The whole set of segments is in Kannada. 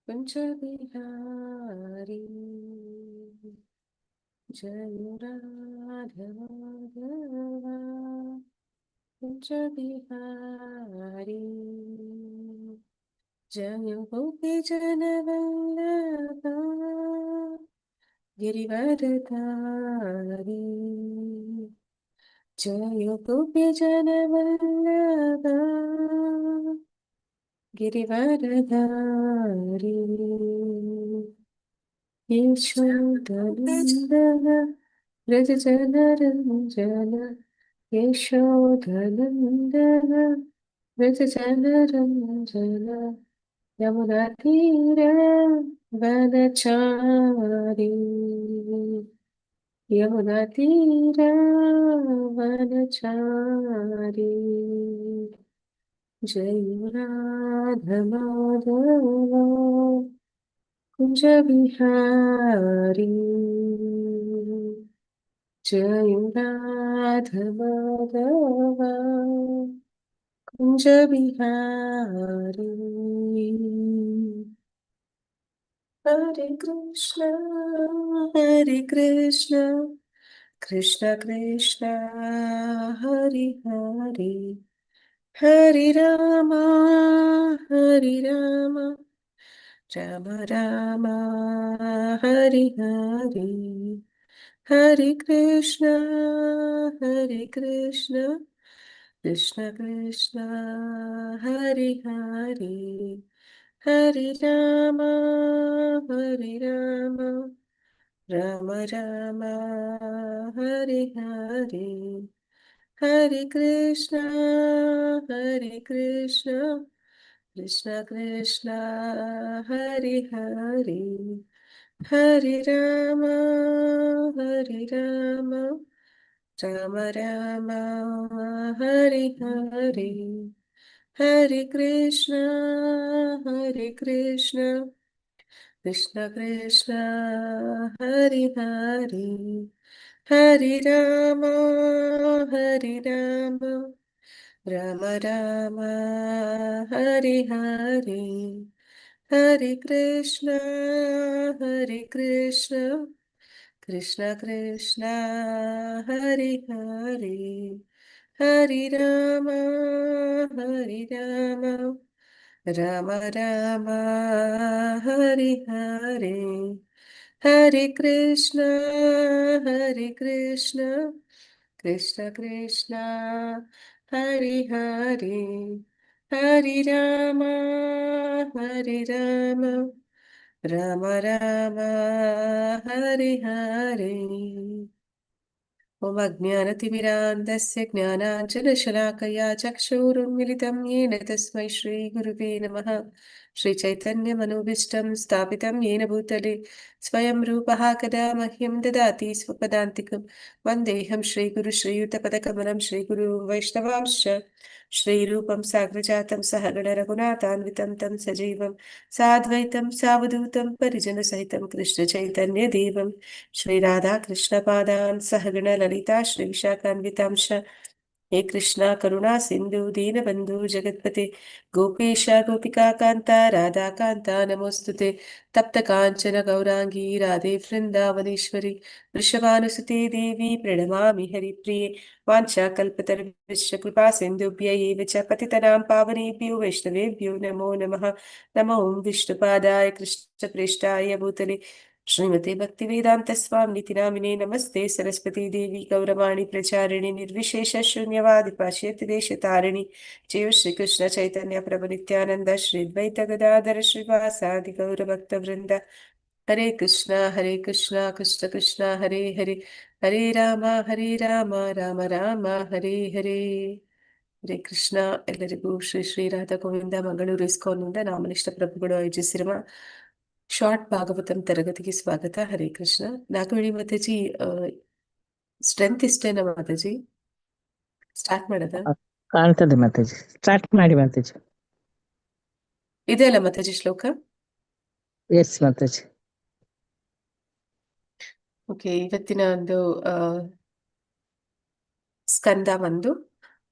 पंचबिहारी जय राघव पंचबिहारी जय गोपी जनवल्लभा गिरिवरधारी जय गोपी जनवल्लभा गिरिवरधारी यशोधनन्दन व्रजजनरञ्जन यशोधनन्दन व्रजजनरञ्जन यमुनातीर वनचारी यमुनातीर वनचारी जय राधमाधव कुंज बिहारी जय राधमाधव कुंज बिहारी हरे कृष्ण कृष्ण कृष्ण हरे हरे हरे राम राम राम हरे हरे हरे कृष्ण कृष्ण कृष्ण हरे हरे हरे राम राम राम हरे हरे हरे कृष्ण कृष्ण कृष्ण हरे हरे हरे राम राम राम हरे हरे हरे कृष्ण कृष्ण कृष्ण हरे हरे हरे राम राम राम हरे हरे हरे कृष्ण कृष्ण कृष्ण हरे हरे हरे राम राम राम हरे हरे हरे कृष्ण कृष्ण कृष्ण हरे हरे हरे राम राम राम हरे हरे ओम अज्ञानतिमिरान्धस्य ज्ञानाञ्जनशलाकया चक्षुरुन्मिलितं येन तस्मै श्रीगुरुवे नमः श्रीचैतन्यमनोभीष्टं स्थापितं येन भूतले स्वयं रूपः कदा मह्यं ददाति स्वपदान्तिकं वन्देऽहं श्रीगुरुश्रीयुतपदकमलं श्रीगुरुं वैष्णवांश्च श्रीरूपं साग्रजातं सहगणरघुनाथान्वितं तं सजीवं साद्वैतं सावधूतं परिजनसहितं कृष्णचैतन्यदेवं श्रीराधाकृष्णपादान् सहगण ललिता श्रीविशाखान्वितांश हे कृष्णा करुणा सिन्धु दीनबन्धु जगत्पते गोपेश गोपिका कान्ता राधा कान्ता नमोऽस्तुते तप्त काञ्चन गौराङ्गी राधे वृन्दावनेश्वरी वृषभानुसुते देवी प्रणमामि हरिप्रिये वाञ्छाकल्पतरुभ्यश्च कृपा सिन्धुभ्य एव च पतितनां पावनेभ्यो वैष्णवेभ्यो नमो नमः नमो विष्णुपादाय कृष्णप्रेष्ठाय भूतले श्रीमते भक्तिवेदांत स्वामिनिति नामिने नमस्ते सरस्वती देवी गौरवाणी प्रचारिणि निर्विशेष शून्यवादि पाश्चात्य देशतारिणि जय श्री कृष्ण चैतन्य प्रभु नित्यानंद श्री द्वैत गदाधर श्रीवासादि गौरभक्त वृंद हरे कृष्णा कृष्ण कृष्ण हरे हरे हरे राम राम हरे हरे ಹರೇ ಕೃಷ್ಣ. ಎಲ್ಲರಿಗೂ ಶ್ರೀ ಶ್ರೀರಾಧ ಗೋವಿಂದ ಮಂಗಳೂರು ಇಸ್ಕಾನ್ನಿಂದ ನಾಮನಿಷ್ಠ ಪ್ರಭುಗಳು ಆಯೋಜಿಸಿರುವ ಶಾರ್ಟ್ ಭಾಗವತಂ ತರಗತಿಗೆ ಸ್ವಾಗತ. ಹರೇ ಕೃಷ್ಣ. ನಾಗವೇಣಿ ಮಾತಾಜಿ, ಸ್ಟ್ರೆಂತ್ ಇಷ್ಟೇನಾ ಮಾತಾಜಿ? ಸ್ಟಾರ್ಟ್ ಮಾಡದ? ಕಾಣ್ತದೆ ಮಾತಾಜಿ, ಸ್ಟಾರ್ಟ್ ಮಾಡಿ ಮಾತಾಜಿ. ಇದೆ ಅಲ್ಲ ಮಾತಾಜಿ ಶ್ಲೋಕ? ಎಸ್ ಮಾತಾಜಿ. ಓಕೆ, ಇವತ್ತಿನ ಒಂದು ಸ್ಕಂದ ಒಂದು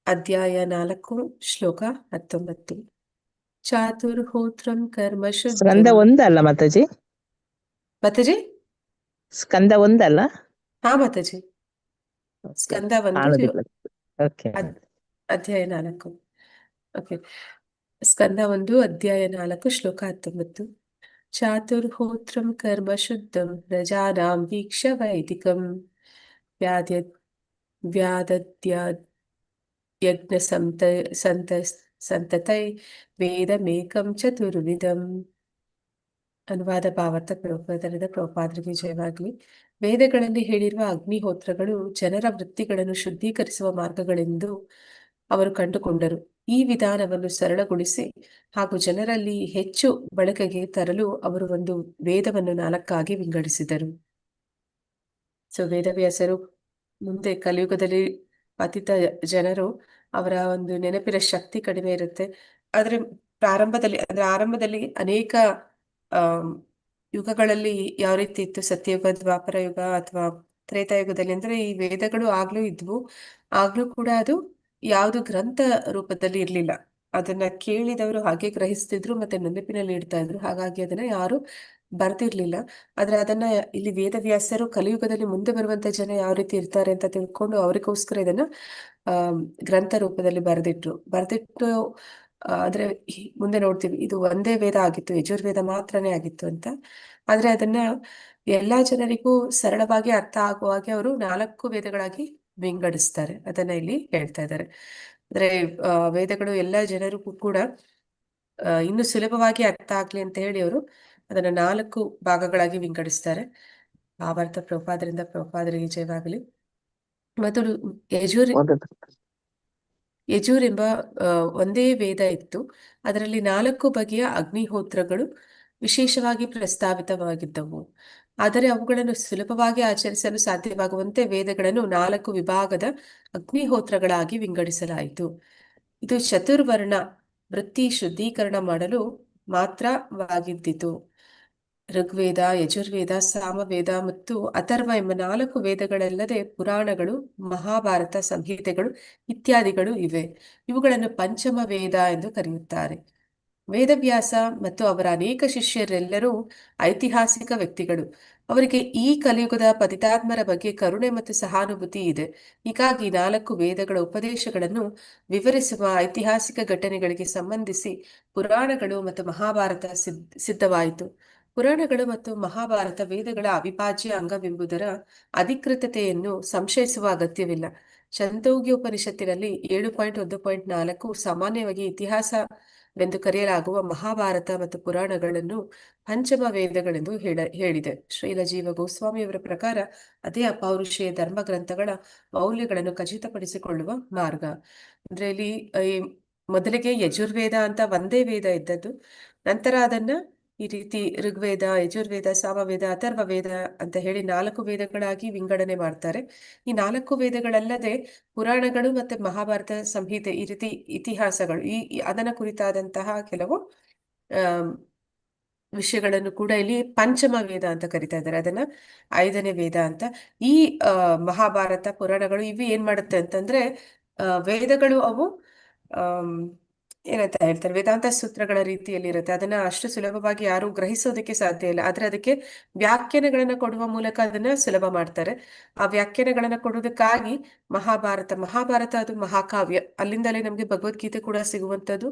ಅಧ್ಯಾಯ 4 ಶ್ಲೋಕ 19. ಚಾತುರ್ಹೋತ್ರಂ ಕರ್ಮ ಸ್ಕಂದ ಶುದ್ಧಂ. ಒಂದಲ್ಲ ಮಾತಾಜಿ, ಮಾತಾಜಿ, ಸ್ಕಂದ ಒಂದಲ್ಲ. ಹಾ ಮಾತಾಜಿ, ಸ್ಕಂದ ಒಂದು ಕಾಣುದಿಲ್ಲ. ಓಕೆ. ಅಧ್ಯಾಯ 4. ಓಕೆ. ಸ್ಕಂದ 1 ಅಧ್ಯಾಯ 4 ಶ್ಲೋಕ 19. ಚಾತುರ್ಹೋತ್ರಂ ಕರ್ಮ ಶುದ್ಧಂ ಪ್ರಜಾನಾಂ ವೀಕ್ಷ್ಯ ವೈದಿಕಂ ವ್ಯಾದ್ಯ ವ್ಯಾದದ್ಯಾದ್ ಯಜ್ಞ ಸಂತತೈ ವೇದಮೇಕಂ ಚತುರ್ವಿಧಂ. ಅನುವಾದ ಭಾವಾರ್ಥ ಪ್ರಭುಪಾದರಿಗೆ ಜಯವಾಗಲಿ. ವೇದಗಳಲ್ಲಿ ಹೇಳಿರುವ ಅಗ್ನಿಹೋತ್ರಗಳು ಜನರ ವೃತ್ತಿಗಳನ್ನು ಶುದ್ಧೀಕರಿಸುವ ಮಾರ್ಗಗಳೆಂದು ಅವರು ಕಂಡುಕೊಂಡರು. ಈ ವಿಧಾನವನ್ನು ಸರಳಗೊಳಿಸಿ ಹಾಗೂ ಜನರಲ್ಲಿ ಹೆಚ್ಚು ಬಳಕೆಗೆ ತರಲು ಅವರು ಒಂದು ವೇದವನ್ನು 4 ವಿಂಗಡಿಸಿದರು. ಸೊ ವೇದವ್ಯಾಸರು ಮುಂದೆ ಕಲಿಯುಗದಲ್ಲಿ ಪತಿತ ಜನರು, ಅವರ ಒಂದು ನೆನಪಿನ ಶಕ್ತಿ ಕಡಿಮೆ ಇರುತ್ತೆ. ಆದ್ರೆ ಆರಂಭದಲ್ಲಿ ಅನೇಕ ಯುಗಗಳಲ್ಲಿ ಯಾವ ರೀತಿ ಇತ್ತು, ಸತ್ಯಯುಗ, ದ್ವಾಪರ ಯುಗ ಅಥವಾ ತ್ರೇತಾಯುಗದಲ್ಲಿ, ಅಂದ್ರೆ ಈ ವೇದಗಳು ಆಗ್ಲೂ ಇದ್ವು. ಆಗ್ಲೂ ಕೂಡ ಅದು ಯಾವುದು ಗ್ರಂಥ ರೂಪದಲ್ಲಿ ಇರ್ಲಿಲ್ಲ. ಅದನ್ನ ಕೇಳಿದವರು ಹಾಗೆ ಗ್ರಹಿಸ್ತಿದ್ರು ಮತ್ತೆ ನೆನಪಿನಲ್ಲಿ ಇಡ್ತಾ ಇದ್ರು. ಹಾಗಾಗಿ ಅದನ್ನ ಯಾರು ಬರ್ದಿರ್ಲಿಲ್ಲ. ಆದ್ರೆ ಅದನ್ನ ಇಲ್ಲಿ ವೇದವ್ಯಾಸರು ಕಲಿಯುಗದಲ್ಲಿ ಮುಂದೆ ಬರುವಂತ ಜನ ಯಾವ ರೀತಿ ಇರ್ತಾರೆ ಅಂತ ತಿಳ್ಕೊಂಡು ಅವರಿಗೋಸ್ಕರ ಇದನ್ನ ಗ್ರಂಥ ರೂಪದಲ್ಲಿ ಬರೆದಿಟ್ಟು ಆದ್ರೆ ಮುಂದೆ ನೋಡ್ತೀವಿ, ಇದು ಒಂದೇ ವೇದ ಆಗಿತ್ತು, ಯಜುರ್ವೇದ ಮಾತ್ರನೇ ಆಗಿತ್ತು ಅಂತ. ಆದ್ರೆ ಅದನ್ನ ಎಲ್ಲಾ ಜನರಿಗೂ ಸರಳವಾಗಿ ಅರ್ಥ ಆಗುವ ಹಾಗೆ ಅವರು 4 ವೇದಗಳಾಗಿ ವಿಂಗಡಿಸ್ತಾರೆ. ಅದನ್ನ ಇಲ್ಲಿ ಹೇಳ್ತಾ ಇದ್ದಾರೆ. ಅಂದ್ರೆ ವೇದಗಳು ಎಲ್ಲಾ ಜನರಿಗೂ ಕೂಡ ಇನ್ನು ಸುಲಭವಾಗಿ ಅರ್ಥ ಆಗ್ಲಿ ಅಂತ ಹೇಳಿ ಅವರು ಅದನ್ನ 4 ಭಾಗಗಳಾಗಿ ವಿಂಗಡಿಸ್ತಾರೆ. ಭಾವಾರ್ಥ ಪ್ರಭುಪಾದರಿಗೆ ಜಯವಾಗಲಿ. ಮೊದಲು ಯಜುರ್ ಎಂಬ ಒಂದೇ ವೇದ ಇತ್ತು. ಅದರಲ್ಲಿ 4 ಬಗೆಯ ಅಗ್ನಿಹೋತ್ರಗಳು ವಿಶೇಷವಾಗಿ ಪ್ರಸ್ತಾವಿತವಾಗಿದ್ದವು. ಆದರೆ ಅವುಗಳನ್ನು ಸುಲಭವಾಗಿ ಆಚರಿಸಲು ಸಾಧ್ಯವಾಗುವಂತೆ ವೇದಗಳನ್ನು 4 ವಿಭಾಗದ ಅಗ್ನಿಹೋತ್ರಗಳಾಗಿ ವಿಂಗಡಿಸಲಾಯಿತು. ಇದು ಚತುರ್ವರ್ಣ ವೃತ್ತಿ ಶುದ್ಧೀಕರಣ ಮಾಡಲು ಮಾತ್ರವಾಗಿದ್ದಿತು. ಋಗ್ವೇದ, ಯಜುರ್ವೇದ, ಸಾಮವೇದ ಮತ್ತು ಅಥರ್ವ ಎಂಬ 4 ವೇದಗಳಲ್ಲದೆ ಪುರಾಣಗಳು, ಮಹಾಭಾರತ, ಸಂಹಿತೆಗಳು ಇತ್ಯಾದಿಗಳು ಇವೆ. ಇವುಗಳನ್ನು ಪಂಚಮ ವೇದ ಎಂದು ಕರೆಯುತ್ತಾರೆ. ವೇದವ್ಯಾಸ ಮತ್ತು ಅವರ ಅನೇಕ ಶಿಷ್ಯರೆಲ್ಲರೂ ಐತಿಹಾಸಿಕ ವ್ಯಕ್ತಿಗಳು. ಅವರಿಗೆ ಈ ಕಲಿಯುಗದ ಪತಿತಾತ್ಮರ ಬಗ್ಗೆ ಕರುಣೆ ಮತ್ತು ಸಹಾನುಭೂತಿ ಇದೆ. ಹೀಗಾಗಿ 4 ವೇದಗಳ ಉಪದೇಶಗಳನ್ನು ವಿವರಿಸುವ ಐತಿಹಾಸಿಕ ಘಟನೆಗಳಿಗೆ ಸಂಬಂಧಿಸಿ ಪುರಾಣಗಳು ಮತ್ತು ಮಹಾಭಾರತ ಸಿದ್ಧವಾಯಿತು. ಪುರಾಣಗಳು ಮತ್ತು ಮಹಾಭಾರತ ವೇದಗಳ ಅವಿಭಾಜ್ಯ ಅಂಗವೆಂಬುದರ ಅಧಿಕೃತತೆಯನ್ನು ಸಂಶಯಿಸುವ ಅಗತ್ಯವಿಲ್ಲ. ಛಂದೋಗ್ಯೋಪನಿಷತ್ತಿನಲ್ಲಿ 7.1.4 ಸಾಮಾನ್ಯವಾಗಿ ಇತಿಹಾಸವೆಂದು ಕರೆಯಲಾಗುವ ಮಹಾಭಾರತ ಮತ್ತು ಪುರಾಣಗಳನ್ನು ಪಂಚಮ ವೇದಗಳೆಂದು ಹೇಳಿದೆ. ಶ್ರೀಲ ಜೀವ ಗೋಸ್ವಾಮಿಯವರ ಪ್ರಕಾರ ಅದೇ ಅಪೌರುಷೇಯ ಧರ್ಮ ಗ್ರಂಥಗಳ ಮೌಲ್ಯಗಳನ್ನು ಖಚಿತಪಡಿಸಿಕೊಳ್ಳುವ ಮಾರ್ಗ. ಅಂದ್ರೆ ಇಲ್ಲಿ ಮೊದಲಿಗೆ ಯಜುರ್ವೇದ ಅಂತ ಒಂದೇ ವೇದ ಇದ್ದದ್ದು. ನಂತರ ಅದನ್ನ ಈ ರೀತಿ ಋಗ್ವೇದ, ಯಜುರ್ವೇದ, ಸಾಮವೇದ, ಅಥರ್ವ ವೇದ ಅಂತ ಹೇಳಿ 4 ವೇದಗಳಾಗಿ ವಿಂಗಡಣೆ ಮಾಡ್ತಾರೆ. ಈ 4 ವೇದಗಳಲ್ಲದೆ ಪುರಾಣಗಳು ಮತ್ತೆ ಮಹಾಭಾರತ, ಸಂಹಿತೆ ಈ ರೀತಿ ಇತಿಹಾಸಗಳು ಅದನ್ನ ಕುರಿತಾದಂತಹ ಕೆಲವು ವಿಷಯಗಳನ್ನು ಕೂಡ ಇಲ್ಲಿ ಪಂಚಮ ವೇದ ಅಂತ ಕರಿತಾ ಇದ್ದಾರೆ. ಅದನ್ನ 5ನೇ ವೇದ ಅಂತ. ಈ ಮಹಾಭಾರತ, ಪುರಾಣಗಳು ಇವು ಏನ್ ಮಾಡುತ್ತೆ ಅಂತಂದ್ರೆ, ವೇದಗಳು ಅವು ಏನಂತ ಹೇಳ್ತಾರೆ, ವೇದಾಂತ ಸೂತ್ರಗಳ ರೀತಿಯಲ್ಲಿ ಇರುತ್ತೆ. ಅದನ್ನ ಅಷ್ಟು ಸುಲಭವಾಗಿ ಯಾರು ಗ್ರಹಿಸೋದಕ್ಕೆ ಸಾಧ್ಯ ಇಲ್ಲ. ಆದ್ರೆ ಅದಕ್ಕೆ ವ್ಯಾಖ್ಯಾನಗಳನ್ನ ಕೊಡುವ ಮೂಲಕ ಅದನ್ನ ಸುಲಭ ಮಾಡ್ತಾರೆ. ಆ ವ್ಯಾಖ್ಯಾನಗಳನ್ನ ಕೊಡುವುದಕ್ಕಾಗಿ ಮಹಾಭಾರತ ಅದು ಮಹಾಕಾವ್ಯ. ಅಲ್ಲಿಂದಲೇ ನಮ್ಗೆ ಭಗವದ್ಗೀತೆ ಕೂಡ ಸಿಗುವಂತದ್ದು.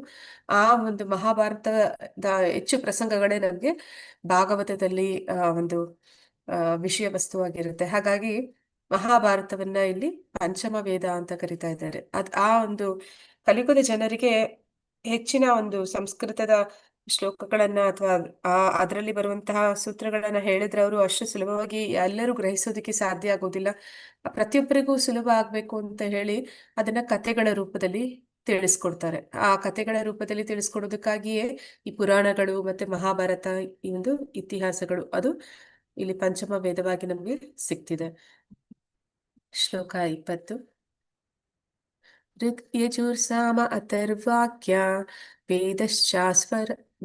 ಆ ಒಂದು ಮಹಾಭಾರತದ ಹೆಚ್ಚು ಪ್ರಸಂಗಗಳೇ ನಮ್ಗೆ ಭಾಗವತದಲ್ಲಿ ಒಂದು ವಿಷಯ ವಸ್ತುವಾಗಿರುತ್ತೆ. ಹಾಗಾಗಿ ಮಹಾಭಾರತವನ್ನ ಇಲ್ಲಿ ಪಂಚಮ ವೇದ ಅಂತ ಕರಿತಾ ಇದ್ದಾರೆ. ಆ ಒಂದು ಕಲಿಯುಗದ ಜನರಿಗೆ ಹೆಚ್ಚಿನ ಒಂದು ಸಂಸ್ಕೃತದ ಶ್ಲೋಕಗಳನ್ನ ಅಥವಾ ಅದರಲ್ಲಿ ಬರುವಂತಹ ಸೂತ್ರಗಳನ್ನ ಹೇಳಿದ್ರೆ ಅವರು ಅಷ್ಟು ಸುಲಭವಾಗಿ ಎಲ್ಲರೂ ಗ್ರಹಿಸೋದಕ್ಕೆ ಸಾಧ್ಯ ಆಗೋದಿಲ್ಲ. ಪ್ರತಿಯೊಬ್ಬರಿಗೂ ಸುಲಭ ಆಗ್ಬೇಕು ಅಂತ ಹೇಳಿ ಅದನ್ನ ಕಥೆಗಳ ರೂಪದಲ್ಲಿ ತಿಳಿಸ್ಕೊಡ್ತಾರೆ. ಆ ಕಥೆಗಳ ರೂಪದಲ್ಲಿ ತಿಳಿಸ್ಕೊಡೋದಕ್ಕಾಗಿಯೇ ಈ ಪುರಾಣಗಳು ಮತ್ತೆ ಮಹಾಭಾರತ, ಈ ಒಂದು ಇತಿಹಾಸಗಳು ಅದು ಇಲ್ಲಿ ಪಂಚಮ ವೇದವಾಗಿ ನಮ್ಗೆ ಸಿಗ್ತಿದೆ. ಶ್ಲೋಕ 20. ಋಗ್ ಯಜುರ್ಸಾಮ ಅಥರ್ವಾಕ್ಯ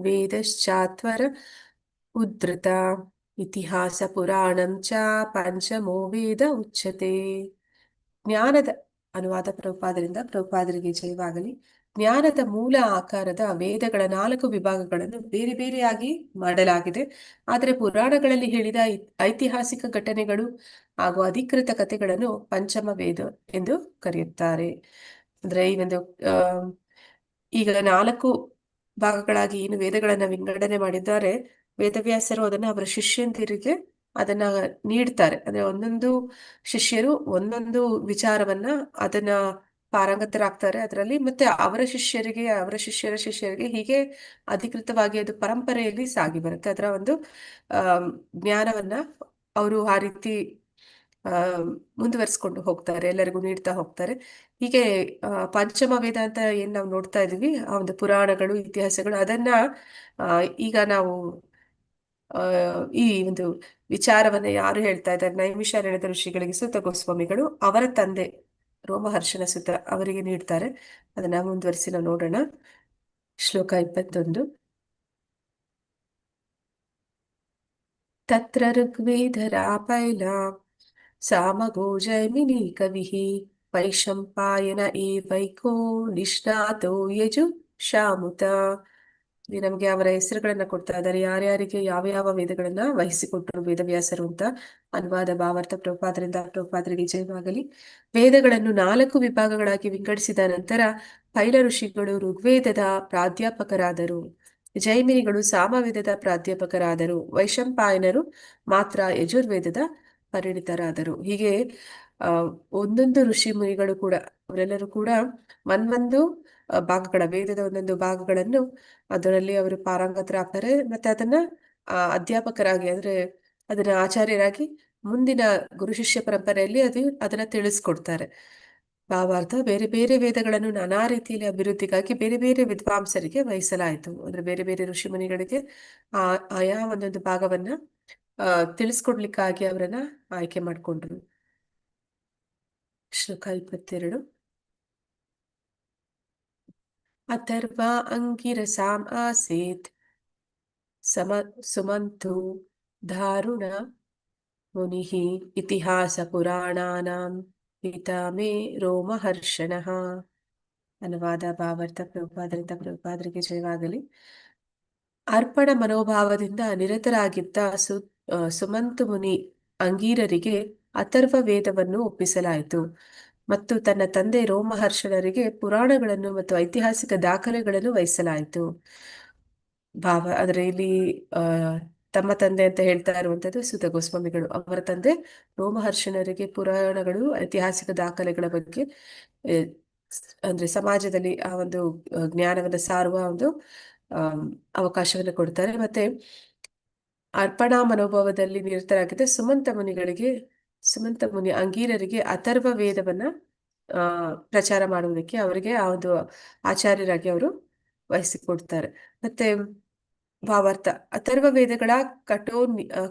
ವೇದಶ್ಚಾತ್ವರ ಉದ್ಧೃತ ಇತಿಹಾಸ ಪುರಾಣಂ ಚ ಪಂಚಮೋ ವೇದ ಉಚ್ಯತೆ. ಅನುವಾದ ಪ್ರಭುಪಾದರಿಂದ, ಪ್ರಭುಪಾದರಿಗೆ ಜಯವಾಗಲಿ. ಜ್ಞಾನದ ಮೂಲ ಆಕಾರದ ವೇದಗಳ 4 ವಿಭಾಗಗಳನ್ನು ಬೇರೆ ಬೇರೆಯಾಗಿ ಮಾಡಲಾಗಿದೆ. ಆದರೆ ಪುರಾಣಗಳಲ್ಲಿ ಹೇಳಿದ ಐತಿಹಾಸಿಕ ಘಟನೆಗಳು ಹಾಗೂ ಅಧಿಕೃತ ಕಥೆಗಳನ್ನು ಪಂಚಮ ವೇದ ಎಂದು ಕರೆಯುತ್ತಾರೆ. ಅಂದ್ರೆ ಈ ಒಂದು ಆ ಈಗ 4 ಭಾಗಗಳಾಗಿ ಏನು ವೇದಗಳನ್ನ ವಿಂಗಡಣೆ ಮಾಡಿದ್ದಾರೆ, ವೇದವ್ಯಾಸರು ಅದನ್ನ ಅವರ ಶಿಷ್ಯಂದಿರಿಗೆ ಅದನ್ನ ನೀಡ್ತಾರೆ. ಅಂದ್ರೆ ಒಂದೊಂದು ಶಿಷ್ಯರು ಒಂದೊಂದು ವಿಚಾರವನ್ನ ಅದನ್ನ ಪಾರಂಗತರಾಗ್ತಾರೆ ಅದರಲ್ಲಿ, ಮತ್ತೆ ಅವರ ಶಿಷ್ಯರಿಗೆ, ಅವರ ಶಿಷ್ಯರ ಶಿಷ್ಯರಿಗೆ, ಹೀಗೆ ಅಧಿಕೃತವಾಗಿ ಅದು ಪರಂಪರೆಯಲ್ಲಿ ಸಾಗಿ ಬರುತ್ತೆ. ಅದರ ಒಂದು ಆ ಜ್ಞಾನವನ್ನ ಅವರು ಆ ರೀತಿ ಆ ಮುಂದುವರಿಸ್ಕೊಂಡು ಹೋಗ್ತಾರೆ, ಎಲ್ಲರಿಗೂ ನೀಡ್ತಾ ಹೋಗ್ತಾರೆ. ಹೀಗೆ ಪಂಚಮ ವೇದ ಅಂತ ಏನ್ ನಾವು ನೋಡ್ತಾ ಇದೀವಿ, ಆ ಒಂದು ಪುರಾಣಗಳು, ಇತಿಹಾಸಗಳು, ಅದನ್ನ ಈಗ ನಾವು ಆ ಈ ಒಂದು ವಿಚಾರವನ್ನ ಯಾರು ಹೇಳ್ತಾ ಇದ್ದಾರೆ, ನೈಮಿಷಾರಣ್ಯದ ಋಷಿಗಳಿಗೆ ಸೂತ ಗೋಸ್ವಾಮಿಗಳು ಅವರ ತಂದೆ ರೋಮಹರ್ಷಣ ಸುತ ಅವರಿಗೆ ನೀಡ್ತಾರೆ. ಅದನ್ನ ಮುಂದುವರಿಸಿ ನಾವು ನೋಡೋಣ. ಶ್ಲೋಕ 21. ತತ್ರ ಋಗ್ವೇದರಾಪೈಲ ಸಾಮಗೋ ಜೈಮಿನಿ ಕವಿಃ ವೈಶಂಪಾಯನ ಏವೈಕೋ ನಿಷ್ಣಾತೋ ಯಜು ಶಾಮುತ. ಇಲ್ಲಿ ನಮ್ಗೆ ಅವರ ಹೆಸರುಗಳನ್ನ ಕೊಡ್ತಾ ಇದ್ದಾರೆ, ಯಾರ್ಯಾರಿಗೆ ಯಾವ ಯಾವ ವೇದಗಳನ್ನ ವಹಿಸಿಕೊಟ್ಟರು ವೇದವ್ಯಾಸರು ಅಂತ. ಅನುವಾದ ಭಾವಾರ್ಥ ಪ್ರಭುಪಾದರಿಂದ, ಪ್ರಭುಪಾದರಿಗೆ ಜಯವಾಗಲಿ. ವೇದಗಳನ್ನು 4 ವಿಭಾಗಗಳಾಗಿ ವಿಂಗಡಿಸಿದ ನಂತರ ಪೈಲ ಋಷಿಗಳು ಋಗ್ವೇದದ ಪ್ರಾಧ್ಯಾಪಕರಾದರು, ಜೈಮಿನಿಗಳು ಸಾಮವೇದದ ಪ್ರಾಧ್ಯಾಪಕರಾದರು, ವೈಶಂಪಾಯನರು ಮಾತ್ರ ಯಜುರ್ವೇದದ ಪರಿಣಿತರಾದರು. ಹೀಗೆ ಒಂದೊಂದು ಋಷಿ ಮುನಿಗಳು ಕೂಡ, ಅವರೆಲ್ಲರೂ ಕೂಡ ಒಂದೊಂದು ಭಾಗಗಳ, ವೇದದ ಒಂದೊಂದು ಭಾಗಗಳನ್ನು ಅದರಲ್ಲಿ ಅವರು ಪಾರಂಗತರಾಗ್ತಾರೆ. ಮತ್ತೆ ಅದನ್ನ ಅಧ್ಯಾಪಕರಾಗಿ, ಅಂದ್ರೆ ಅದನ್ನ ಆಚಾರ್ಯರಾಗಿ ಮುಂದಿನ ಗುರು ಶಿಷ್ಯ ಪರಂಪರೆಯಲ್ಲಿ ಅದನ್ನ ತಿಳಿಸ್ಕೊಡ್ತಾರೆ. ಭಾವಾರ್ಥ, ಬೇರೆ ಬೇರೆ ವೇದಗಳನ್ನು ನಾನಾ ರೀತಿಯಲ್ಲಿ ಅಭಿವೃದ್ಧಿಗಾಗಿ ಬೇರೆ ಬೇರೆ ವಿದ್ವಾಂಸರಿಗೆ ವಹಿಸಲಾಯಿತು. ಅಂದ್ರೆ ಬೇರೆ ಬೇರೆ ಋಷಿ ಮುನಿಗಳಿಗೆ ಆಯಾ ಒಂದೊಂದು ಭಾಗವನ್ನ ತಿಳಿಸ್ಕೊಡ್ಲಿಕ್ಕಾಗಿ ಅವರನ್ನ ಆಯ್ಕೆ ಮಾಡಿಕೊಂಡ್ರು. ಶ್ಲೋಕ 22. ಅಥರ್ವ ಅಂಗಿರಸಾಂ ಆಸೀತ್ ಸುಮಂತು ಧಾರುಣ ಮುನಿಃ ಇತಿಹಾಸ ಪುರಾಣಾನಾಂ ಪಿತಾ ಮೇ ರೋಮಹರ್ಷಣಃ. ಅನುವಾದ ಭಾವಾರ್ಥ ಪ್ರಭುಪಾದರಿಂದ, ಪ್ರಭುಪಾದರಿಗೆ ಜಯವಾಗಲಿ. ಅರ್ಪಣ ಮನೋಭಾವದಿಂದ ನಿರತರಾಗಿದ್ದ ಸುಮಂತು ಮುನಿ ಅಂಗೀರರಿಗೆ ಅಥರ್ವ ವೇದವನ್ನು ಒಪ್ಪಿಸಲಾಯಿತು ಮತ್ತು ತನ್ನ ತಂದೆ ರೋಮಹರ್ಷಣರಿಗೆ ಪುರಾಣಗಳನ್ನು ಮತ್ತು ಐತಿಹಾಸಿಕ ದಾಖಲೆಗಳನ್ನು ವಹಿಸಲಾಯಿತು. ಆದರೆ ಇಲ್ಲಿ ತಮ್ಮ ತಂದೆ ಅಂತ ಹೇಳ್ತಾ ಇರುವಂತದ್ದು ಸೂತ ಗೋಸ್ವಾಮಿಗಳು. ಅವರ ತಂದೆ ರೋಮಹರ್ಷಣರಿಗೆ ಪುರಾಣಗಳು, ಐತಿಹಾಸಿಕ ದಾಖಲೆಗಳ ಬಗ್ಗೆ ಅಂದ್ರೆ ಸಮಾಜದಲ್ಲಿ ಆ ಒಂದು ಜ್ಞಾನವನ್ನು ಸಾರುವ ಒಂದು ಅವಕಾಶವನ್ನು ಕೊಡ್ತಾರೆ. ಮತ್ತೆ ಅರ್ಪಣಾ ಮನೋಭಾವದಲ್ಲಿ ನಿರತರಾಗಿದ್ದ ಸುಮಂತ ಮುನಿ ಅಂಗೀರರಿಗೆ ಅಥರ್ವ ವೇದವನ್ನ ಪ್ರಚಾರ ಮಾಡುವುದಕ್ಕೆ ಅವರಿಗೆ ಆ ಒಂದು ಆಚಾರ್ಯರಾಗಿ ಅವರು ವಹಿಸಿಕೊಡ್ತಾರೆ. ಮತ್ತೆ ಭಾವಾರ್ಥ, ಅಥರ್ವ ವೇದಗಳ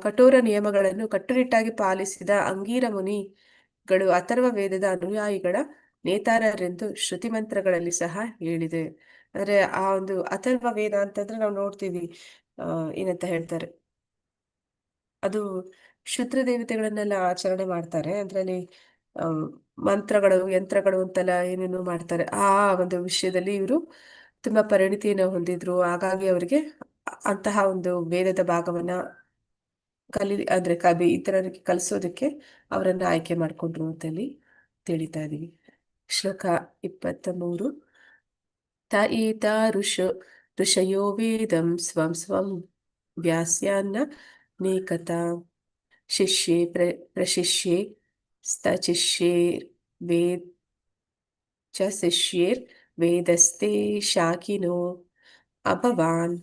ಕಠೋರ ನಿಯಮಗಳನ್ನು ಕಟ್ಟುನಿಟ್ಟಾಗಿ ಪಾಲಿಸಿದ ಅಂಗೀರ ಮುನಿಗಳು ಅಥರ್ವ ವೇದದ ಅನುಯಾಯಿಗಳ ನೇತಾರರೆಂದು ಶ್ರುತಿ ಮಂತ್ರಗಳಲ್ಲಿ ಸಹ ಹೇಳಿದೆ. ಅಂದ್ರೆ ಆ ಒಂದು ಅಥರ್ವ ವೇದ ಅಂತಂದ್ರೆ ನಾವು ನೋಡ್ತೀವಿ, ಏನಂತ ಹೇಳ್ತಾರೆ, ಅದು ಶುದ್ರ ದೇವತೆಗಳನ್ನೆಲ್ಲ ಆಚರಣೆ ಮಾಡ್ತಾರೆ. ಅದ್ರಲ್ಲಿ ಮಂತ್ರಗಳು, ಯಂತ್ರಗಳು ಅಂತೆಲ್ಲ ಏನೇನು ಮಾಡ್ತಾರೆ. ಆ ಒಂದು ವಿಷಯದಲ್ಲಿ ಇವರು ತುಂಬಾ ಪರಿಣಿತಿಯನ್ನು ಹೊಂದಿದ್ರು. ಹಾಗಾಗಿ ಅವರಿಗೆ ಅಂತಹ ಒಂದು ವೇದದ ಭಾಗವನ್ನ ಅಂದ್ರೆ ಇತರರಿಗೆ ಕಲಿಸೋದಕ್ಕೆ ಅವರನ್ನ ಆಯ್ಕೆ ಮಾಡ್ಕೊಂಡ್ರು ಅಂತಲ್ಲಿ ತಿಳಿತಾ ಇದೀವಿ. ಶ್ಲೋಕ 23. ತ ಏತ ಋಷಯೋ ವೇದಂ ಸ್ವಂ ಸ್ವಂ ವ್ಯಾಸ್ಯಾನ್ನ ನೇಕತಾ ಶಿಷ್ಯೇ ಪ್ರಶಿಷ್ಯೇ ಸ್ತಚಿಷ್ಯೇರ್ ವೇದ ಚ ಶಿಷ್ಯೇರ್ ವೇದಸ್ತೆ ಶಾಕಿನೋ ಅಭವಾನ್.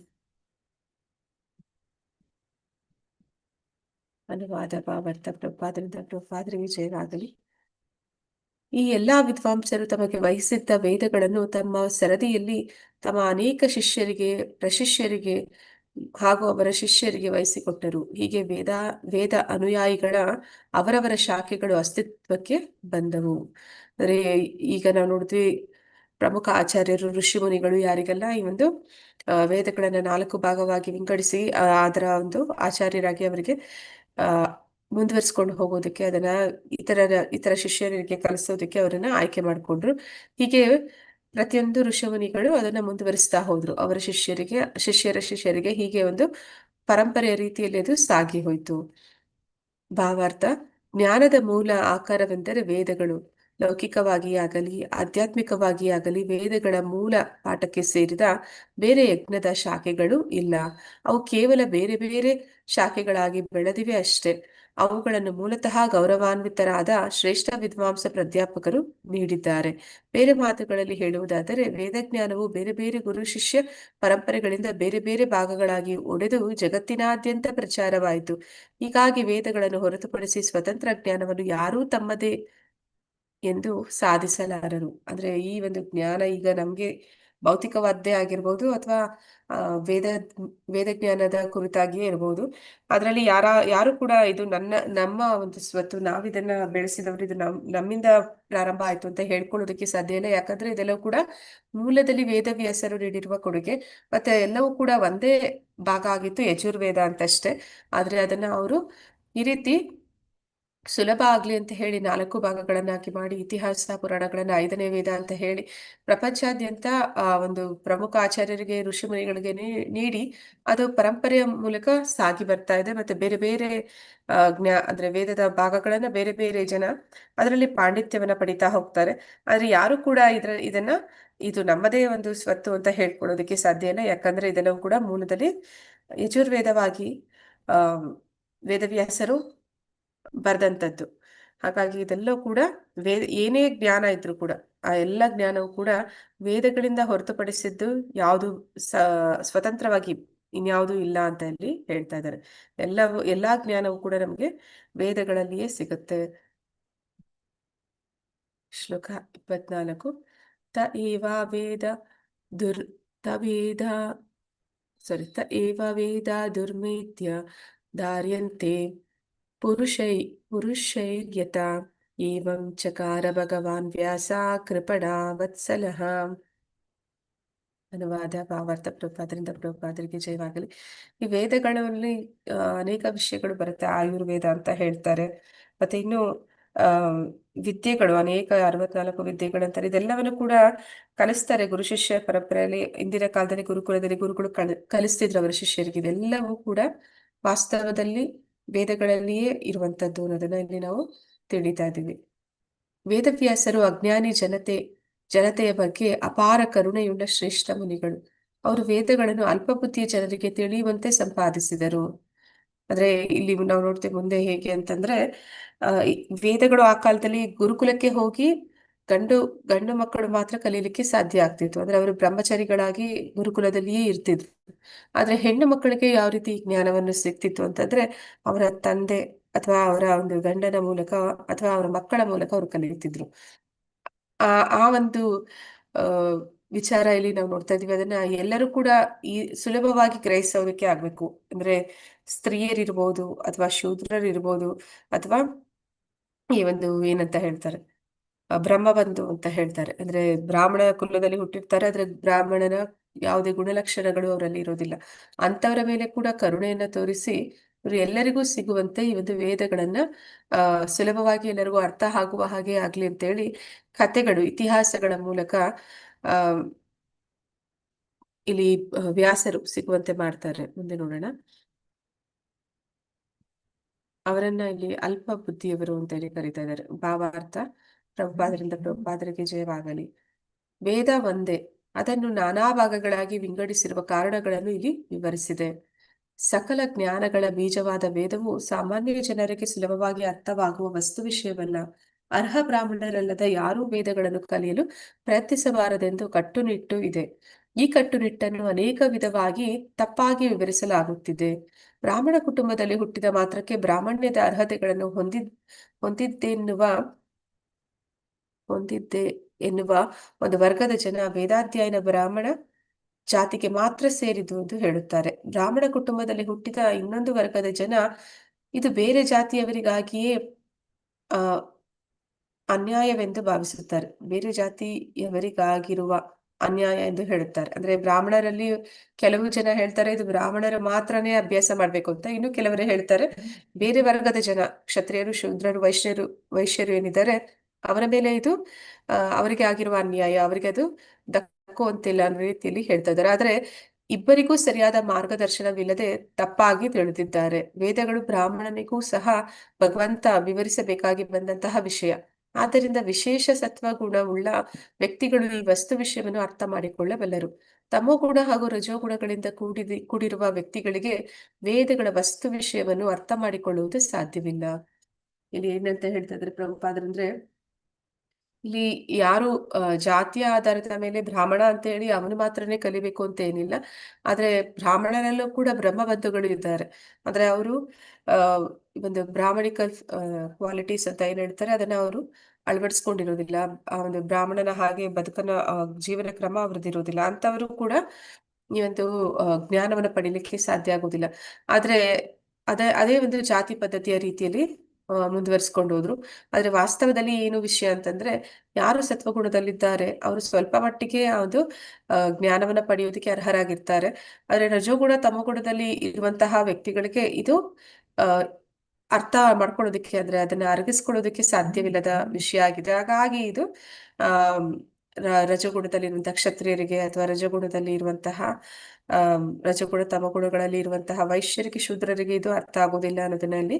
ಅನುವಾದ ಭಾವಾರ್ಥ ಪ್ರಭುಪಾದರಿಂದ, ಪ್ರಭುಪಾದರಿಗೆ ಜಯವಾಗಲಿ. ಈ ಎಲ್ಲಾ ವಿದ್ವಾಂಸರು ತಮಗೆ ವಹಿಸಿದ್ದ ವೇದಗಳನ್ನು ತಮ್ಮ ಸರದಿಯಲ್ಲಿ ತಮ್ಮ ಅನೇಕ ಶಿಷ್ಯರಿಗೆ, ಪ್ರಶಿಷ್ಯರಿಗೆ ಹಾಗೂ ಅವರ ಶಿಷ್ಯರಿಗೆ ವಹಿಸಿಕೊಟ್ಟರು. ಹೀಗೆ ವೇದ ಅನುಯಾಯಿಗಳ ಅವರವರ ಶಾಖೆಗಳು ಅಸ್ತಿತ್ವಕ್ಕೆ ಬಂದವು. ಅಂದರೆ ಈಗ ನಾವು ನೋಡಿದ್ವಿ, ಪ್ರಮುಖ ಆಚಾರ್ಯರು, ಋಷಿ ಮುನಿಗಳು ಯಾರಿಗೆಲ್ಲ ಈ ಒಂದು ವೇದಗಳನ್ನ 4 ಭಾಗವಾಗಿ ವಿಂಗಡಿಸಿ ಅದರ ಒಂದು ಆಚಾರ್ಯರಾಗಿ ಅವರಿಗೆ ಮುಂದುವರಿಸ್ಕೊಂಡು ಹೋಗೋದಕ್ಕೆ ಅದನ್ನ ಇತರ ಶಿಷ್ಯರಿಗೆ ಕಲಿಸೋದಕ್ಕೆ ಅವರನ್ನ ಆಯ್ಕೆ ಮಾಡಿಕೊಂಡ್ರು. ಹೀಗೆ ಪ್ರತಿಯೊಂದು ಋಷಿಮುನಿಗಳು ಅದನ್ನ ಮುಂದುವರಿಸ್ತಾ ಹೋದ್ರು ಅವರ ಶಿಷ್ಯರಿಗೆ ಹೀಗೆ ಒಂದು ಪರಂಪರೆಯ ರೀತಿಯಲ್ಲಿ ಅದು ಸಾಗಿ ಹೋಯ್ತು. ಭಾವಾರ್ಥ: ಜ್ಞಾನದ ಮೂಲ ಆಕಾರವೆಂದರೆ ವೇದಗಳು. ಲೌಕಿಕವಾಗಿ ಆಗಲಿ ಆಧ್ಯಾತ್ಮಿಕವಾಗಿ ಆಗಲಿ ವೇದಗಳ ಮೂಲ ಪಾಠಕ್ಕೆ ಸೇರಿದ ಬೇರೆ ಯಜ್ಞದ ಶಾಖೆಗಳು ಇಲ್ಲ. ಅವು ಕೇವಲ ಬೇರೆ ಬೇರೆ ಶಾಖೆಗಳಾಗಿ ಬೆಳೆದಿವೆ ಅಷ್ಟೇ. ಅವುಗಳನ್ನು ಮೂಲತಃ ಗೌರವಾನ್ವಿತರಾದ ಶ್ರೇಷ್ಠ ವಿದ್ವಾಂಸ ಪ್ರಾಧ್ಯಾಪಕರು ನೀಡಿದ್ದಾರೆ. ಬೇರೆ ಮಾತುಗಳಲ್ಲಿ ಹೇಳುವುದಾದರೆ ವೇದಜ್ಞಾನವು ಬೇರೆ ಬೇರೆ ಗುರು ಶಿಷ್ಯ ಪರಂಪರೆಗಳಿಂದ ಬೇರೆ ಬೇರೆ ಭಾಗಗಳಾಗಿ ಒಡೆದು ಜಗತ್ತಿನಾದ್ಯಂತ ಪ್ರಚಾರವಾಯಿತು. ಹೀಗಾಗಿ ವೇದಗಳನ್ನು ಹೊರತುಪಡಿಸಿ ಸ್ವತಂತ್ರ ಜ್ಞಾನವನ್ನು ಯಾರೂ ತಮ್ಮದೇ ಎಂದು ಸಾಧಿಸಲಾರರು. ಅಂದ್ರೆ ಈ ಒಂದು ಜ್ಞಾನ ಈಗ ನಮ್ಗೆ ಭೌತಿಕವಾದ್ದೇ ಆಗಿರ್ಬೋದು ಅಥವಾ ವೇದ ವೇದ ಜ್ಞಾನದ ಕುರಿತಾಗಿಯೇ ಇರಬಹುದು. ಅದರಲ್ಲಿ ಯಾರು ಕೂಡ ಇದು ನಮ್ಮ ಒಂದು ಸ್ವತ್ತು, ನಾವಿದನ್ನ ಬೆಳೆಸಿದವರು, ಇದು ನಮ್ಮಿಂದ ಪ್ರಾರಂಭ ಆಯ್ತು ಅಂತ ಹೇಳ್ಕೊಳ್ಳೋದಕ್ಕೆ ಸಾಧ್ಯ ಇಲ್ಲ. ಯಾಕಂದ್ರೆ ಇದೆಲ್ಲವೂ ಕೂಡ ಮೂಲದಲ್ಲಿ ವೇದವ್ಯಾಸರು ನೀಡಿರುವ ಕೊಡುಗೆ. ಮತ್ತೆ ಎಲ್ಲವೂ ಕೂಡ ಒಂದೇ ಭಾಗ ಆಗಿತ್ತು, ಯಜುರ್ವೇದ ಅಂತಷ್ಟೇ. ಆದ್ರೆ ಅದನ್ನ ಅವರು ಈ ರೀತಿ ಸುಲಭ ಆಗ್ಲಿ ಅಂತ ಹೇಳಿ 4 ಭಾಗಗಳನ್ನಾಕಿ ಮಾಡಿ, ಇತಿಹಾಸ ಪುರಾಣಗಳನ್ನ 5ನೇ ವೇದ ಅಂತ ಹೇಳಿ ಪ್ರಪಂಚಾದ್ಯಂತ ಒಂದು ಪ್ರಮುಖ ಆಚಾರ್ಯರಿಗೆ, ಋಷಿಮುನಿಗಳಿಗೆ ನೀಡಿ ಅದು ಪರಂಪರೆಯ ಮೂಲಕ ಸಾಗಿ ಬರ್ತಾ ಇದೆ. ಮತ್ತೆ ಬೇರೆ ಬೇರೆ ಅಂದ್ರೆ ವೇದದ ಭಾಗಗಳನ್ನ ಬೇರೆ ಬೇರೆ ಜನ ಅದರಲ್ಲಿ ಪಾಂಡಿತ್ಯವನ್ನ ಪಡಿತಾ ಹೋಗ್ತಾರೆ. ಆದ್ರೆ ಯಾರು ಕೂಡ ಇದು ನಮ್ಮದೇ ಒಂದು ಸ್ವತ್ತು ಅಂತ ಹೇಳ್ಕೊಳ್ಳೋದಕ್ಕೆ ಸಾಧ್ಯ ಇಲ್ಲ. ಯಾಕಂದ್ರೆ ಇದೆಲ್ಲವೂ ಕೂಡ ಮೂಲದಲ್ಲಿ ಯಜುರ್ವೇದವಾಗಿ ಆ ವೇದವ್ಯಾಸರು ಬರ್ದಂಥದ್ದು. ಹಾಗಾಗಿ ಇದೆಲ್ಲವೂ ಕೂಡ ಏನೇ ಜ್ಞಾನ ಇದ್ರೂ ಕೂಡ ಆ ಎಲ್ಲ ಜ್ಞಾನವೂ ಕೂಡ ವೇದಗಳಿಂದ ಹೊರತುಪಡಿಸಿದ್ದು ಯಾವುದು ಸ್ವತಂತ್ರವಾಗಿ ಇನ್ಯಾವುದೂ ಇಲ್ಲ ಅಂತ ಇಲ್ಲಿ ಹೇಳ್ತಾ ಇದ್ದಾರೆ. ಎಲ್ಲಾ ಜ್ಞಾನವೂ ಕೂಡ ನಮ್ಗೆ ವೇದಗಳಲ್ಲಿಯೇ ಸಿಗುತ್ತೆ. ಶ್ಲೋಕ 24. ತ ಏವ ವೇದ ದುರ್ ತ ವೇದ ತ ಏವ ವೇದ ದುರ್ಮೇತ್ಯ ಧಾರ್ಯಂತೆ ಪುರುಷೈರ್ಯತ ಏವಂ ಚಕಾರ ಭಗವಾನ್ ವ್ಯಾಸ ಕೃಪಣಾ ವತ್ಸಲಃ. ಅನುವಾದ ಭಾವಾರ್ಥ. ಪ್ರಭುಪಾದರಿಗೆ ಜಯವಾಗಲಿ. ಈ ವೇದಗಳಲ್ಲಿ ಅನೇಕ ವಿಷಯಗಳು ಬರುತ್ತೆ. ಆಯುರ್ವೇದ ಅಂತ ಹೇಳ್ತಾರೆ. ಮತ್ತೆ ಇನ್ನು ಆ ವಿದ್ಯೆಗಳು ಅನೇಕ 64 ವಿದ್ಯೆಗಳು ಅಂತಾರೆ. ಇದೆಲ್ಲವನ್ನು ಕೂಡ ಕಲಿಸ್ತಾರೆ ಗುರು ಶಿಷ್ಯ ಪರಂಪರೆಯಲ್ಲಿ. ಇಂದಿನ ಕಾಲದಲ್ಲಿ ಗುರುಗಳು ಕಲಿಸ್ತಿದ್ರು ಅವರ ಶಿಷ್ಯರಿಗೆ. ಇದೆಲ್ಲವೂ ಕೂಡ ವಾಸ್ತವದಲ್ಲಿ ವೇದಗಳಲ್ಲಿಯೇ ಇರುವಂತದ್ದು ಅನ್ನೋದನ್ನ ಇಲ್ಲಿ ನಾವು ತಿಳಿತಾ ಇದ್ದೀವಿ. ವೇದವ್ಯಾಸರು ಅಜ್ಞಾನಿ ಜನತೆಯ ಬಗ್ಗೆ ಅಪಾರ ಕರುಣೆಯುಳ್ಳ ಶ್ರೇಷ್ಠ ಮುನಿಗಳು. ಅವರು ವೇದಗಳನ್ನು ಅಲ್ಪಬುದ್ಧಿಯ ಜನರಿಗೆ ತಿಳಿಯುವಂತೆ ಸಂಪಾದಿಸಿದರು. ಅಂದ್ರೆ ಇಲ್ಲಿ ನಾವು ನೋಡ್ತೇವೆ ಮುಂದೆ ಹೇಗೆ ಅಂತಂದ್ರೆ ವೇದಗಳು ಆ ಕಾಲದಲ್ಲಿ ಗುರುಕುಲಕ್ಕೆ ಹೋಗಿ ಗಂಡು ಮಕ್ಕಳು ಮಾತ್ರ ಕಲೀಲಿಕ್ಕೆ ಸಾಧ್ಯ ಆಗ್ತಿತ್ತು. ಅಂದ್ರೆ ಅವರು ಬ್ರಹ್ಮಚಾರಿಗಳಾಗಿ ಗುರುಕುಲದಲ್ಲಿಯೇ ಇರ್ತಿದ್ರು. ಆದ್ರೆ ಹೆಣ್ಣು ಮಕ್ಕಳಿಗೆ ಯಾವ ರೀತಿ ಜ್ಞಾನವನ್ನು ಸಿಗ್ತಿತ್ತು ಅಂತಂದ್ರೆ ಅವರ ತಂದೆ ಅಥವಾ ಅವರ ಒಂದು ಗಂಡನ ಮೂಲಕ ಅಥವಾ ಅವರ ಮಕ್ಕಳ ಮೂಲಕ ಅವರು ಕಲಿಯುತ್ತಿದ್ರು. ಆ ಒಂದು ಆ ವಿಚಾರ ಇಲ್ಲಿ ನಾವು ನೋಡ್ತಾ ಇದೀವಿ. ಅದನ್ನ ಎಲ್ಲರೂ ಕೂಡ ಈ ಸುಲಭವಾಗಿ ಗ್ರಹಿಸೋದಕ್ಕೆ ಆಗ್ಬೇಕು. ಅಂದ್ರೆ ಸ್ತ್ರೀಯರಿರ್ಬೋದು ಅಥವಾ ಶೂದ್ರರಿರ್ಬೋದು ಅಥವಾ ಈ ಒಂದು ಏನಂತ ಹೇಳ್ತಾರೆ ಬ್ರಹ್ಮಬಂಧು ಅಂತ ಹೇಳ್ತಾರೆ. ಅಂದ್ರೆ ಬ್ರಾಹ್ಮಣ ಕುಲದಲ್ಲಿ ಹುಟ್ಟಿರ್ತಾರೆ, ಆದ್ರೆ ಬ್ರಾಹ್ಮಣನ ಯಾವುದೇ ಗುಣಲಕ್ಷಣಗಳು ಅವರಲ್ಲಿ ಇರೋದಿಲ್ಲ. ಅಂತವರ ಮೇಲೆ ಕೂಡ ಕರುಣೆಯನ್ನ ತೋರಿಸಿ ಇವರು ಎಲ್ಲರಿಗೂ ಸಿಗುವಂತೆ ಈ ಒಂದು ವೇದಗಳನ್ನ ಸುಲಭವಾಗಿ ಎಲ್ಲರಿಗೂ ಅರ್ಥ ಆಗುವ ಹಾಗೆ ಆಗ್ಲಿ ಅಂತೇಳಿ ಕಥೆಗಳು, ಇತಿಹಾಸಗಳ ಮೂಲಕ ಆ ಇಲ್ಲಿ ವ್ಯಾಸರು ಸಿಗುವಂತೆ ಮಾಡ್ತಾರೆ. ಮುಂದೆ ನೋಡೋಣ. ಅವರನ್ನ ಇಲ್ಲಿ ಅಲ್ಪ ಬುದ್ಧಿಯವರು ಅಂತ ಹೇಳಿ ಕರೀತಾ ಇದ್ದಾರೆ. ಭಾವಾರ್ಥ. ಪ್ರಭುಪಾದರಿಗೆ ಜಯವಾಗಲಿ. ವೇದ ಒಂದೇ, ಅದನ್ನು ನಾನಾ ಭಾಗಗಳಾಗಿ ವಿಂಗಡಿಸಿರುವ ಕಾರಣಗಳನ್ನು ಇಲ್ಲಿ ವಿವರಿಸಿದೆ. ಸಕಲ ಜ್ಞಾನಗಳ ಬೀಜವಾದ ವೇದವು ಸಾಮಾನ್ಯ ಜನರಿಗೆ ಸುಲಭವಾಗಿ ಅರ್ಥವಾಗುವ ವಸ್ತು ವಿಷಯವಲ್ಲ. ಅರ್ಹ ಬ್ರಾಹ್ಮಣರಲ್ಲದ ಯಾರೂ ವೇದಗಳನ್ನು ಕಲಿಯಲು ಪ್ರಯತ್ನಿಸಬಾರದೆಂದು ಕಟ್ಟುನಿಟ್ಟು ಇದೆ. ಈ ಕಟ್ಟುನಿಟ್ಟನ್ನು ಅನೇಕ ವಿಧವಾಗಿ ತಪ್ಪಾಗಿ ವಿವರಿಸಲಾಗುತ್ತಿದೆ. ಬ್ರಾಹ್ಮಣ ಕುಟುಂಬದಲ್ಲಿ ಹುಟ್ಟಿದ ಮಾತ್ರಕ್ಕೆ ಬ್ರಾಹ್ಮಣ್ಯದ ಅರ್ಹತೆಗಳನ್ನು ಹೊಂದಿದ್ದೆ ಎನ್ನುವ ಒಂದು ವರ್ಗದ ಜನ ವೇದಾಧ್ಯಯನ ಬ್ರಾಹ್ಮಣ ಜಾತಿಗೆ ಮಾತ್ರ ಸೇರಿದು ಎಂದು ಹೇಳುತ್ತಾರೆ. ಬ್ರಾಹ್ಮಣ ಕುಟುಂಬದಲ್ಲಿ ಹುಟ್ಟಿದ ಇನ್ನೊಂದು ವರ್ಗದ ಜನ ಇದು ಬೇರೆ ಜಾತಿಯವರಿಗಾಗಿಯೇ ಅನ್ಯಾಯವೆಂದು ಭಾವಿಸುತ್ತಾರೆ. ಬೇರೆ ಜಾತಿಯವರಿಗಾಗಿರುವ ಅನ್ಯಾಯ ಎಂದು ಹೇಳುತ್ತಾರೆ. ಅಂದ್ರೆ ಬ್ರಾಹ್ಮಣರಲ್ಲಿ ಕೆಲವು ಜನ ಹೇಳ್ತಾರೆ ಇದು ಬ್ರಾಹ್ಮಣರು ಮಾತ್ರನೇ ಅಭ್ಯಾಸ ಮಾಡ್ಬೇಕು ಅಂತ, ಇನ್ನು ಕೆಲವರು ಹೇಳ್ತಾರೆ ಬೇರೆ ವರ್ಗದ ಜನ, ಕ್ಷತ್ರಿಯರು, ಶೂದ್ರರು, ವೈಶ್ಯರು ಏನಿದ್ದಾರೆ ಅವರ ಮೇಲೆ ಇದು ಅವರಿಗೆ ಆಗಿರುವ ಅನ್ಯಾಯ, ಅವರಿಗೆ ಅದು ದಕ್ಕುವಂತಿಲ್ಲ ಅನ್ನೋ ರೀತಿಯಲ್ಲಿ ಹೇಳ್ತಾ ಇದ್ದಾರೆ. ಆದ್ರೆ ಇಬ್ಬರಿಗೂ ಸರಿಯಾದ ಮಾರ್ಗದರ್ಶನವಿಲ್ಲದೆ ತಪ್ಪಾಗಿ ತಿಳಿದಿದ್ದಾರೆ. ವೇದಗಳು ಬ್ರಾಹ್ಮಣನಿಗೂ ಸಹ ಭಗವಂತ ವಿವರಿಸಬೇಕಾಗಿ ಬಂದಂತಹ ವಿಷಯ. ಆದ್ದರಿಂದ ವಿಶೇಷ ಸತ್ವಗುಣವುಳ್ಳ ವ್ಯಕ್ತಿಗಳು ಈ ವಸ್ತು ವಿಷಯವನ್ನು ಅರ್ಥ ಮಾಡಿಕೊಳ್ಳಬಲ್ಲರು. ತಮೋಗುಣ ಹಾಗೂ ರಜೋಗುಣಗಳಿಂದ ಕೂಡಿರುವ ವ್ಯಕ್ತಿಗಳಿಗೆ ವೇದಗಳ ವಸ್ತು ವಿಷಯವನ್ನು ಅರ್ಥ ಮಾಡಿಕೊಳ್ಳುವುದು ಸಾಧ್ಯವಿಲ್ಲ. ಇಲ್ಲಿ ಏನಂತ ಹೇಳ್ತಾ ಇದ್ರೆ ಪ್ರಭುಪಾದರಂದ್ರೆ, ಇಲ್ಲಿ ಯಾರು ಜಾತಿಯ ಆಧಾರದ ಮೇಲೆ ಬ್ರಾಹ್ಮಣ ಅಂತ ಹೇಳಿ ಅವನು ಮಾತ್ರನೇ ಕಲಿಬೇಕು ಅಂತ ಏನಿಲ್ಲ. ಆದ್ರೆ ಬ್ರಾಹ್ಮಣರಲ್ಲೂ ಕೂಡ ಬ್ರಹ್ಮಬಂಧುಗಳು ಇದ್ದಾರೆ. ಅಂದ್ರೆ ಅವರು ಒಂದು ಬ್ರಾಹ್ಮಣಿಕಲ್ ಕ್ವಾಲಿಟೀಸ್ ಅಂತ ಏನ್ ಹೇಳ್ತಾರೆ ಅದನ್ನ ಅವರು ಅಳವಡಿಸ್ಕೊಂಡಿರೋದಿಲ್ಲ. ಆ ಒಂದು ಬ್ರಾಹ್ಮಣನ ಹಾಗೆ ಬದುಕನ ಜೀವನ ಕ್ರಮ ಅವ್ರದ್ದಿರೋದಿಲ್ಲ. ಅಂತವರು ಕೂಡ ಈ ಒಂದು ಜ್ಞಾನವನ್ನು ಪಡಿಲಿಕ್ಕೆ ಸಾಧ್ಯ ಆಗುದಿಲ್ಲ. ಆದ್ರೆ ಅದೇ ಒಂದು ಜಾತಿ ಪದ್ಧತಿಯ ರೀತಿಯಲ್ಲಿ ಮುಂದುವರಿಸ್ಕೊಂಡು ಹೋದ್ರು. ಆದ್ರೆ ವಾಸ್ತವದಲ್ಲಿ ಏನು ವಿಷಯ ಅಂತಂದ್ರೆ, ಯಾರು ಸತ್ವಗುಣದಲ್ಲಿದ್ದಾರೆ ಅವರು ಸ್ವಲ್ಪ ಮಟ್ಟಿಗೆ ಆ ಒಂದು ಜ್ಞಾನವನ್ನ ಪಡೆಯೋದಕ್ಕೆ ಅರ್ಹರಾಗಿರ್ತಾರೆ. ಆದ್ರೆ ರಜೋಗುಣ ತಮೋಗುಣದಲ್ಲಿ ಇರುವಂತಹ ವ್ಯಕ್ತಿಗಳಿಗೆ ಇದು ಅರ್ಥ ಮಾಡ್ಕೊಳ್ಳೋದಕ್ಕೆ, ಅಂದ್ರೆ ಅದನ್ನ ಅರಗಿಸ್ಕೊಳ್ಳೋದಕ್ಕೆ ಸಾಧ್ಯವಿಲ್ಲದ ವಿಷಯ ಆಗಿದೆ. ಹಾಗಾಗಿ ಇದು ಆ ರಜಗುಣದಲ್ಲಿರುವಂತಹ ಕ್ಷತ್ರಿಯರಿಗೆ ಅಥವಾ ರಜಗುಣದಲ್ಲಿ ಇರುವಂತಹ ರಜಗುಣ ತಮಗುಣಗಳಲ್ಲಿ ಇರುವಂತಹ ವೈಶ್ಯರಿಗೆ, ಶೂದ್ರರಿಗೆ ಇದು ಅರ್ಥ ಆಗೋದಿಲ್ಲ ಅನ್ನೋದನ್ನ ಇಲ್ಲಿ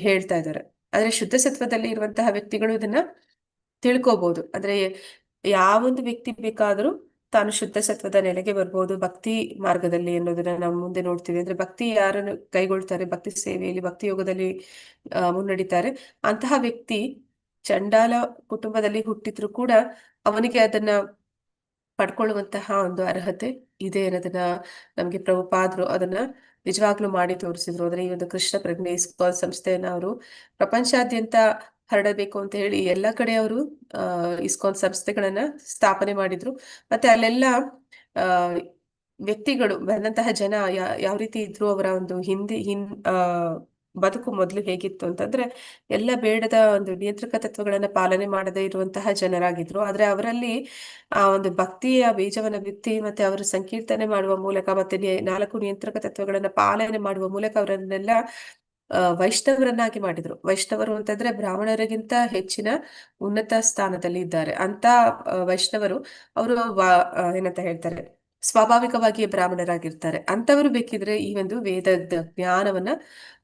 ಹೇಳ್ತಾ ಇದ್ದಾರೆ. ಆದ್ರೆ ಶುದ್ಧ ಸತ್ವದಲ್ಲಿ ಇರುವಂತಹ ವ್ಯಕ್ತಿಗಳು ಇದನ್ನ ತಿಳ್ಕೋಬಹುದು. ಅಂದ್ರೆ ಯಾವೊಂದು ವ್ಯಕ್ತಿ ಬೇಕಾದರೂ ತಾನು ಶುದ್ಧ ಸತ್ವದ ನೆಲೆಗೆ ಬರ್ಬೋದು ಭಕ್ತಿ ಮಾರ್ಗದಲ್ಲಿ ಅನ್ನೋದನ್ನ ನಾವು ಮುಂದೆ ನೋಡ್ತೀವಿ. ಅಂದ್ರೆ ಭಕ್ತಿ ಯಾರನ್ನು ಕೈಗೊಳ್ತಾರೆ, ಭಕ್ತಿ ಸೇವೆಯಲ್ಲಿ, ಭಕ್ತಿ ಯೋಗದಲ್ಲಿ ಮುನ್ನಡಿತಾರೆ, ಅಂತಹ ವ್ಯಕ್ತಿ ಚಂಡಾಲ ಕುಟುಂಬದಲ್ಲಿ ಹುಟ್ಟಿದ್ರು ಕೂಡ ಅವನಿಗೆ ಅದನ್ನ ಪಡ್ಕೊಳ್ಳುವಂತಹ ಒಂದು ಅರ್ಹತೆ ಇದೆ ಅನ್ನೋದನ್ನ ನಮ್ಗೆ ಪ್ರಭುಪಾದರು ಅದನ್ನ ನಿಜವಾಗ್ಲೂ ಮಾಡಿ ತೋರಿಸಿದ್ರು. ಅಂದ್ರೆ ಈ ಒಂದು ಕೃಷ್ಣ ಪ್ರಜ್ಞೆ ಇಸ್ಕಾನ್ ಸಂಸ್ಥೆಯನ್ನ ಅವರು ಪ್ರಪಂಚಾದ್ಯಂತ ಹರಡಬೇಕು ಅಂತ ಹೇಳಿ ಎಲ್ಲ ಕಡೆ ಅವರು ಇಸ್ಕಾನ್ ಸಂಸ್ಥೆಗಳನ್ನ ಸ್ಥಾಪನೆ ಮಾಡಿದ್ರು. ಮತ್ತೆ ಅಲ್ಲೆಲ್ಲ ಆ ವ್ಯಕ್ತಿಗಳು ಬಂದಂತಹ ಜನ ಯಾವ ರೀತಿ ಇದ್ರು, ಅವರ ಒಂದು ಬದುಕು ಮೊದಲು ಹೇಗಿತ್ತು ಅಂತಂದ್ರೆ ಎಲ್ಲ ಬೇಡದ ಒಂದು ನಿಯಂತ್ರಕ ತತ್ವಗಳನ್ನ ಪಾಲನೆ ಮಾಡದೇ ಇರುವಂತಹ ಜನರಾಗಿದ್ರು. ಆದ್ರೆ ಅವರಲ್ಲಿ ಆ ಒಂದು ಭಕ್ತಿಯ ಬೀಜವನ್ನ ಬಿತ್ತಿ ಮತ್ತೆ ಅವರು ಸಂಕೀರ್ತನೆ ಮಾಡುವ ಮೂಲಕ ಮತ್ತೆ 4 ನಿಯಂತ್ರಕ ತತ್ವಗಳನ್ನ ಪಾಲನೆ ಮಾಡುವ ಮೂಲಕ ಅವರನ್ನೆಲ್ಲ ವೈಷ್ಣವರನ್ನಾಗಿ ಮಾಡಿದ್ರು. ವೈಷ್ಣವರು ಅಂತಂದ್ರೆ ಬ್ರಾಹ್ಮಣರಿಗಿಂತ ಹೆಚ್ಚಿನ ಉನ್ನತ ಸ್ಥಾನದಲ್ಲಿ ಇದ್ದಾರೆ ಅಂತ ವೈಷ್ಣವರು. ಅವರು ಏನಂತ ಹೇಳ್ತಾರೆ, ಸ್ವಾಭಾವಿಕವಾಗಿ ಬ್ರಾಹ್ಮಣರಾಗಿರ್ತಾರೆ. ಅಂತವರು ಬೇಕಿದ್ರೆ ಈ ಒಂದು ವೇದದ ಜ್ಞಾನವನ್ನ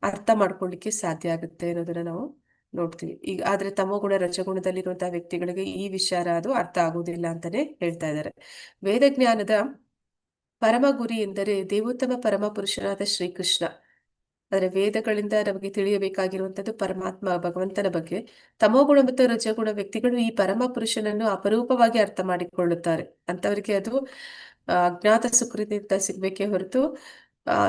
ಅರ್ಥ ಮಾಡ್ಕೊಳ್ಳಿಕ್ಕೆ ಸಾಧ್ಯ ಆಗುತ್ತೆ ಅನ್ನೋದನ್ನ ನಾವು ನೋಡ್ತೀವಿ. ಈಗ ಆದ್ರೆ ತಮೋಗುಣ ರಜಗುಣದಲ್ಲಿರುವಂತಹ ವ್ಯಕ್ತಿಗಳಿಗೆ ಈ ವಿಚಾರ ಅದು ಅರ್ಥ ಆಗುವುದಿಲ್ಲ ಅಂತಾನೆ ಹೇಳ್ತಾ ಇದ್ದಾರೆ. ವೇದ ಜ್ಞಾನದ ಪರಮ ಗುರಿ ಎಂದರೆ ದೇವೋತ್ತಮ ಪರಮ ಪುರುಷನಾದ ಶ್ರೀಕೃಷ್ಣ. ಆದರೆ ವೇದಗಳಿಂದ ನಮಗೆ ತಿಳಿಯಬೇಕಾಗಿರುವಂತದ್ದು ಪರಮಾತ್ಮ ಭಗವಂತನ ಬಗ್ಗೆ. ತಮೋಗುಣ ಮತ್ತು ರಜಗುಣ ವ್ಯಕ್ತಿಗಳು ಈ ಪರಮ ಪುರುಷನನ್ನು ಅಪರೂಪವಾಗಿ ಅರ್ಥ ಮಾಡಿಕೊಳ್ಳುತ್ತಾರೆ. ಅಂತವರಿಗೆ ಅದು ಅಜ್ಞಾತ ಸುಕೃತಿಯಿಂದ ಸಿಗ್ಬೇಕೇ ಹೊರತು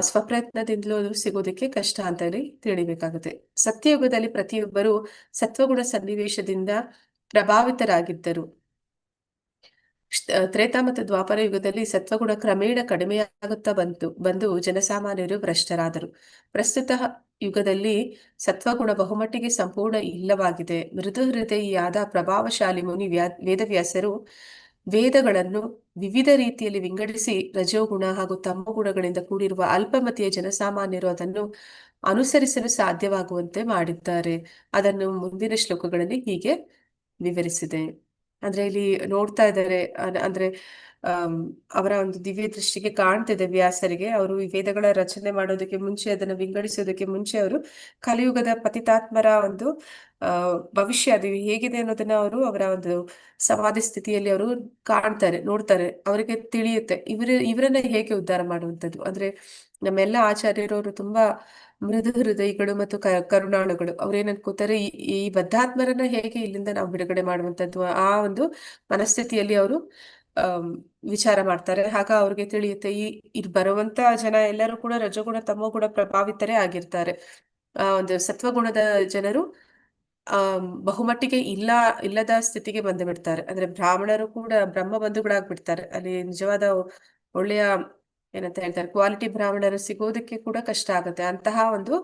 ಸ್ವಪ್ರಯತ್ನದಿಂದಲೂ ಅದು ಸಿಗೋದಕ್ಕೆ ಕಷ್ಟ ಅಂತ ಹೇಳಿ ತಿಳಿಬೇಕಾಗುತ್ತೆ. ಸತ್ಯಯುಗದಲ್ಲಿ ಪ್ರತಿಯೊಬ್ಬರು ಸತ್ವಗುಣ ಸನ್ನಿವೇಶದಿಂದ ಪ್ರಭಾವಿತರಾಗಿದ್ದರು. ತ್ರೇತಾ ಮತ್ತು ದ್ವಾಪರ ಯುಗದಲ್ಲಿ ಸತ್ವಗುಣ ಕ್ರಮೇಣ ಕಡಿಮೆಯಾಗುತ್ತಾ ಬಂದು ಜನಸಾಮಾನ್ಯರು ಭ್ರಷ್ಟರಾದರು. ಪ್ರಸ್ತುತ ಯುಗದಲ್ಲಿ ಸತ್ವಗುಣ ಬಹುಮಟ್ಟಿಗೆ ಸಂಪೂರ್ಣ ಇಲ್ಲವಾಗಿದೆ. ಮೃದು ಹೃದಯಿಯಾದ ಪ್ರಭಾವಶಾಲಿ ಮುನಿ ವೇದವ್ಯಾಸರು ವೇದಗಳನ್ನು ವಿವಿಧ ರೀತಿಯಲ್ಲಿ ವಿಂಗಡಿಸಿ ರಜೋಗುಣ ಹಾಗೂ ತಮೋಗುಣಗಳಿಂದ ಕೂಡಿರುವ ಅಲ್ಪಮತಿಯ ಜನಸಾಮಾನ್ಯರು ಅದನ್ನು ಅನುಸರಿಸಲು ಸಾಧ್ಯವಾಗುವಂತೆ ಮಾಡಿದ್ದಾರೆ. ಅದನ್ನು ಮುಂದಿನ ಶ್ಲೋಕಗಳಲ್ಲಿ ಹೀಗೆ ವಿವರಿಸಿದೆ. ಅಂದ್ರೆ ಇಲ್ಲಿ ನೋಡ್ತಾ ಇದ್ದಾರೆ, ಅಂದ್ರೆ ಅವರ ಒಂದು ದಿವ್ಯ ದೃಷ್ಟಿಗೆ ಕಾಣ್ತಿದೆ ವ್ಯಾಸರಿಗೆ. ಅವರು ಈ ವೇದಗಳ ರಚನೆ ಮಾಡೋದಕ್ಕೆ ಮುಂಚೆ, ಅದನ್ನು ವಿಂಗಡಿಸೋದಕ್ಕೆ ಮುಂಚೆ ಅವರು ಕಲಿಯುಗದ ಪತಿತಾತ್ಮರ ಒಂದು ಭವಿಷ್ಯ ಅದು ಹೇಗಿದೆ ಅನ್ನೋದನ್ನ ಅವರು ಅವರ ಒಂದು ಸಮಾಧಿ ಸ್ಥಿತಿಯಲ್ಲಿ ಅವರು ಕಾಣ್ತಾರೆ, ನೋಡ್ತಾರೆ. ಅವರಿಗೆ ತಿಳಿಯುತ್ತೆ ಇವರನ್ನ ಹೇಗೆ ಉದ್ಧಾರ ಮಾಡುವಂಥದ್ದು. ಅಂದ್ರೆ ನಮ್ಮೆಲ್ಲ ಆಚಾರ್ಯರವರು ತುಂಬಾ ಮೃದು ಹೃದಯಿಗಳು ಮತ್ತು ಕರುಣಾಳುಗಳು. ಅವ್ರೇನ್ ಅನ್ಕೋತಾರೆ, ಈ ಬದ್ಧಾತ್ಮರನ್ನ ಹೇಗೆ ಇಲ್ಲಿಂದ ನಾವು ಬಿಡುಗಡೆ ಮಾಡುವಂತದ್ದು, ಆ ಒಂದು ಮನಸ್ಥಿತಿಯಲ್ಲಿ ಅವರು ವಿಚಾರ ಮಾಡ್ತಾರೆ. ಆಗ ಅವ್ರಿಗೆ ತಿಳಿಯುತ್ತೆ ಇಲ್ಲಿ ಬರುವಂತ ಜನ ಎಲ್ಲರೂ ಕೂಡ ರಜಗುಣ ತಮೋಗುಣ ಪ್ರಭಾವಿತರೇ ಆಗಿರ್ತಾರೆ. ಒಂದು ಸತ್ವಗುಣದ ಜನರು ಬಹುಮಟ್ಟಿಗೆ ಇಲ್ಲದ ಸ್ಥಿತಿಗೆ ಬಂದು ಬಿಡ್ತಾರೆ. ಅಂದ್ರೆ ಬ್ರಾಹ್ಮಣರು ಕೂಡ ಬ್ರಹ್ಮ ಬಂಧುಗಳಾಗ್ಬಿಡ್ತಾರೆ. ಅಲ್ಲಿ ನಿಜವಾದ ಒಳ್ಳೆಯ ಏನಂತ ಹೇಳ್ತಾರೆ, ಕ್ವಾಲಿಟಿ ಬ್ರಾಹ್ಮಣರು ಸಿಗೋದಕ್ಕೆ ಕೂಡ ಕಷ್ಟ ಆಗುತ್ತೆ. ಅಂತಹ ಒಂದು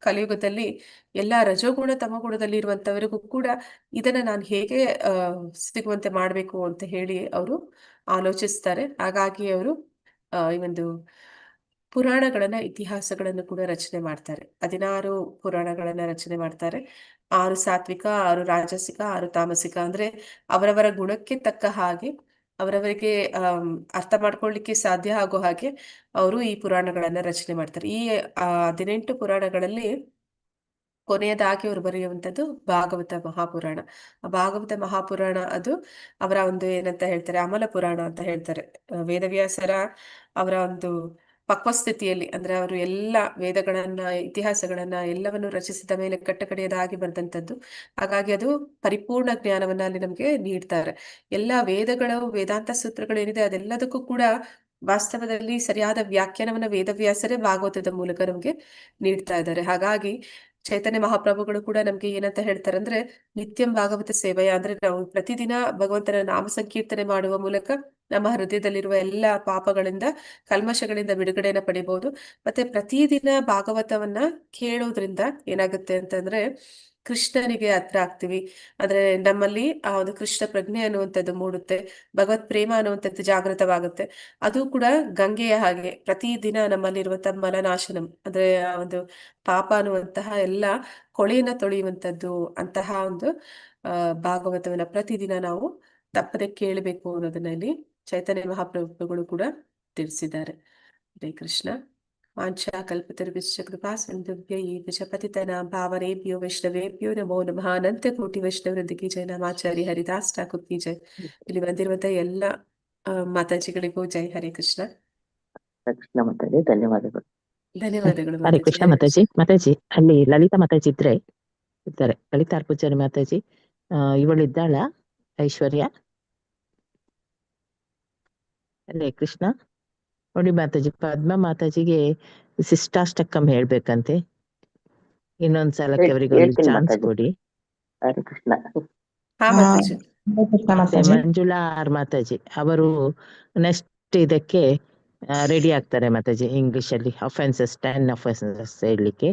ಕಲಿಯುಗದಲ್ಲಿ ಎಲ್ಲ ರಜೋಗುಣ ತಮಗುಣದಲ್ಲಿ ಇರುವಂತವರಿಗೂ ಕೂಡ ಇದನ್ನ ನಾನು ಹೇಗೆ ಸಿಗುವಂತೆ ಮಾಡಬೇಕು ಅಂತ ಹೇಳಿ ಅವರು ಆಲೋಚಿಸ್ತಾರೆ. ಹಾಗಾಗಿ ಅವರು ಈ ಒಂದು ಪುರಾಣಗಳನ್ನ, ಇತಿಹಾಸಗಳನ್ನು ಕೂಡ ರಚನೆ ಮಾಡ್ತಾರೆ. 16 ಪುರಾಣಗಳನ್ನ ರಚನೆ ಮಾಡ್ತಾರೆ. 6 ಸಾತ್ವಿಕ, 6 ರಾಜಸಿಕ, 6 ತಾಮಸಿಕ. ಅಂದ್ರೆ ಅವರವರ ಗುಣಕ್ಕೆ ತಕ್ಕ ಹಾಗೆ, ಅವರವರಿಗೆ ಅರ್ಥ ಮಾಡ್ಕೊಳ್ಳಿಕ್ಕೆ ಸಾಧ್ಯ ಆಗೋ ಹಾಗೆ ಅವರು ಈ ಪುರಾಣಗಳನ್ನ ರಚನೆ ಮಾಡ್ತಾರೆ. ಈ 18 ಪುರಾಣಗಳಲ್ಲಿ ಕೊನೆಯದಾಗಿ ಅವರು ಬರೆಯುವಂಥದ್ದು ಭಾಗವತ ಮಹಾಪುರಾಣ. ಆ ಭಾಗವತ ಮಹಾಪುರಾಣ ಅದು ಅವರ ಒಂದು ಏನಂತ ಹೇಳ್ತಾರೆ, ಅಮಲ ಪುರಾಣ ಅಂತ ಹೇಳ್ತಾರೆ. ವೇದವ್ಯಾಸರ ಅವರ ಒಂದು ಪಕ್ವಸ್ಥಿತಿಯಲ್ಲಿ, ಅಂದ್ರೆ ಅವರು ಎಲ್ಲ ವೇದಗಳನ್ನ, ಇತಿಹಾಸಗಳನ್ನ ಎಲ್ಲವನ್ನು ರಚಿಸಿದ ಮೇಲೆ ಕಟ್ಟಕಡೆಯದಾಗಿ ಬರೆದಂಥದ್ದು. ಹಾಗಾಗಿ ಅದು ಪರಿಪೂರ್ಣ ಜ್ಞಾನವನ್ನ ಅಲ್ಲಿ ನಮ್ಗೆ ನೀಡ್ತಾರೆ. ಎಲ್ಲ ವೇದಗಳು, ವೇದಾಂತ ಸೂತ್ರಗಳೇನಿದೆ ಅದೆಲ್ಲದಕ್ಕೂ ಕೂಡ ವಾಸ್ತವದಲ್ಲಿ ಸರಿಯಾದ ವ್ಯಾಖ್ಯಾನವನ್ನ ವೇದವ್ಯಾಸರೇ ಭಾಗವತದ ಮೂಲಕ ನಮ್ಗೆ ನೀಡ್ತಾ ಇದ್ದಾರೆ. ಹಾಗಾಗಿ ಚೈತನ್ಯ ಮಹಾಪ್ರಭುಗಳು ಕೂಡ ನಮ್ಗೆ ಏನಂತ ಹೇಳ್ತಾರೆ ಅಂದ್ರೆ, ನಿತ್ಯಂ ಭಾಗವತ ಸೇವೆಯ, ಅಂದ್ರೆ ನಾವು ಪ್ರತಿದಿನ ಭಗವಂತನ ನಾಮ ಸಂಕೀರ್ತನೆ ಮಾಡುವ ಮೂಲಕ ನಮ್ಮ ಹೃದಯದಲ್ಲಿರುವ ಎಲ್ಲ ಪಾಪಗಳಿಂದ, ಕಲ್ಮಶಗಳಿಂದ ಬಿಡುಗಡೆನ ಪಡಿಬಹುದು. ಮತ್ತೆ ಪ್ರತಿದಿನ ಭಾಗವತವನ್ನ ಕೇಳೋದ್ರಿಂದ ಏನಾಗುತ್ತೆ ಅಂತಂದ್ರೆ, ಕೃಷ್ಣನಿಗೆ ಹತ್ರ ಆಗ್ತೀವಿ. ಅಂದ್ರೆ ನಮ್ಮಲ್ಲಿ ಆ ಒಂದು ಕೃಷ್ಣ ಪ್ರಜ್ಞೆ ಅನ್ನುವಂಥದ್ದು ಮೂಡುತ್ತೆ, ಭಗವತ್ ಪ್ರೇಮ ಅನ್ನುವಂಥದ್ದು ಜಾಗೃತವಾಗುತ್ತೆ. ಅದು ಕೂಡ ಗಂಗೆಯ ಹಾಗೆ ಪ್ರತಿದಿನ ನಮ್ಮಲ್ಲಿರುವಂತಹ ಮಲನಾಶನಂ, ಅಂದ್ರೆ ಆ ಒಂದು ಪಾಪ ಅನ್ನುವಂತಹ ಎಲ್ಲ ಕೊಳೆಯನ್ನ ತೊಳೆಯುವಂಥದ್ದು. ಅಂತಹ ಒಂದು ಭಾಗವತವನ್ನ ಪ್ರತಿದಿನ ನಾವು ತಪ್ಪದೆ ಕೇಳಬೇಕು ಅನ್ನೋದನ್ನ ಇಲ್ಲಿ ಚೈತನ್ಯ ಮಹಾಪ್ರಭುಗಳು ಕೂಡ ತಿಳಿಸಿದ್ದಾರೆ. ಹರೇ ಕೃಷ್ಣ. ವಾಂಛಾ ಕಲ್ಪತರುಭ್ಯಶ್ಚ ಕೃಪಾ ಸಿಂಧುಭ್ಯೈವ ಚ ಪತಿತನಾಂ ಪಾವನೇಭ್ಯೋ ವೈಷ್ಣವೇಭ್ಯೋ ನಮೋ ನಮಃ. ಅನಂತ ಕೋಟಿ ವೈಷ್ಣವೃಂದಕ್ಕೆ ಜೈ. ನಮಾಚಾರ್ಯ ಹರಿದಾಸ್ ಠಾಕೂರ್ ಕಿ ಜೈ. ಇಲ್ಲಿ ಬಂದಿರುವಂತಹ ಎಲ್ಲ ಮಾತಾಜಿಗಳಿಗೂ ಜೈ. ಹರೇ ಕೃಷ್ಣ. ಕೃಷ್ಣ ಮಾತಾಜಿ, ಧನ್ಯವಾದಗಳು. ಧನ್ಯವಾದಗಳು ಹರೇ ಮಾತಾಜಿ. ಕೃಷ್ಣ ಹರೇ ಮಾತಾಜಿ. ಕೃಷ್ಣ. ಮಾತಾಜಿ ಅಲ್ಲಿ ಲಲಿತಾ ಮಾತಾಜಿ ಇರ್ತಾರೆ. ಲಲಿತಾರ್ ಪೂಜಾರಿ ಮಾತಾಜಿ ಇವಳು ಇದ್ದಾಳ, ಐಶ್ವರ್ಯ. ಹರೇ ಕೃಷ್ಣ. ನೋಡಿ ಮಾತಾಜಿ, ಪದ್ಮ ಮಾತಾಜಿಗೆ ಶಿಷ್ಟಾಷ್ಟಕಂ ಹೇಳ್ಬೇಕಂತೆ. ಇನ್ನೊಂದ್ಸಲಕ್ಕೆ ಅವರಿಗೆ ಒಂದು ಹೇಳ್ತೀನಿ ಚಾನ್ಸ್ ಮಾತಾಜಿ. ಕೊಡಿ. ಹರೇ ಕೃಷ್ಣ. ಹಾ ಮಾತಾಜಿ. ಮತ್ತೆ ಮಂಜುಳಾ ಆರ್ ಮಾತಾಜಿ ಅವರು ನೆಕ್ಸ್ಟ್ ಇದಕ್ಕೆ ರೆಡಿ ಆಗ್ತಾರೆ ಮಾತಾಜಿ. ಇಂಗ್ಲಿಷ್ ಅಲ್ಲಿ ಅಫೆನ್ಸಸ್ 10 ಅಫೆನ್ಸಸ್ ಹೇಳಲಿಕ್ಕೆ.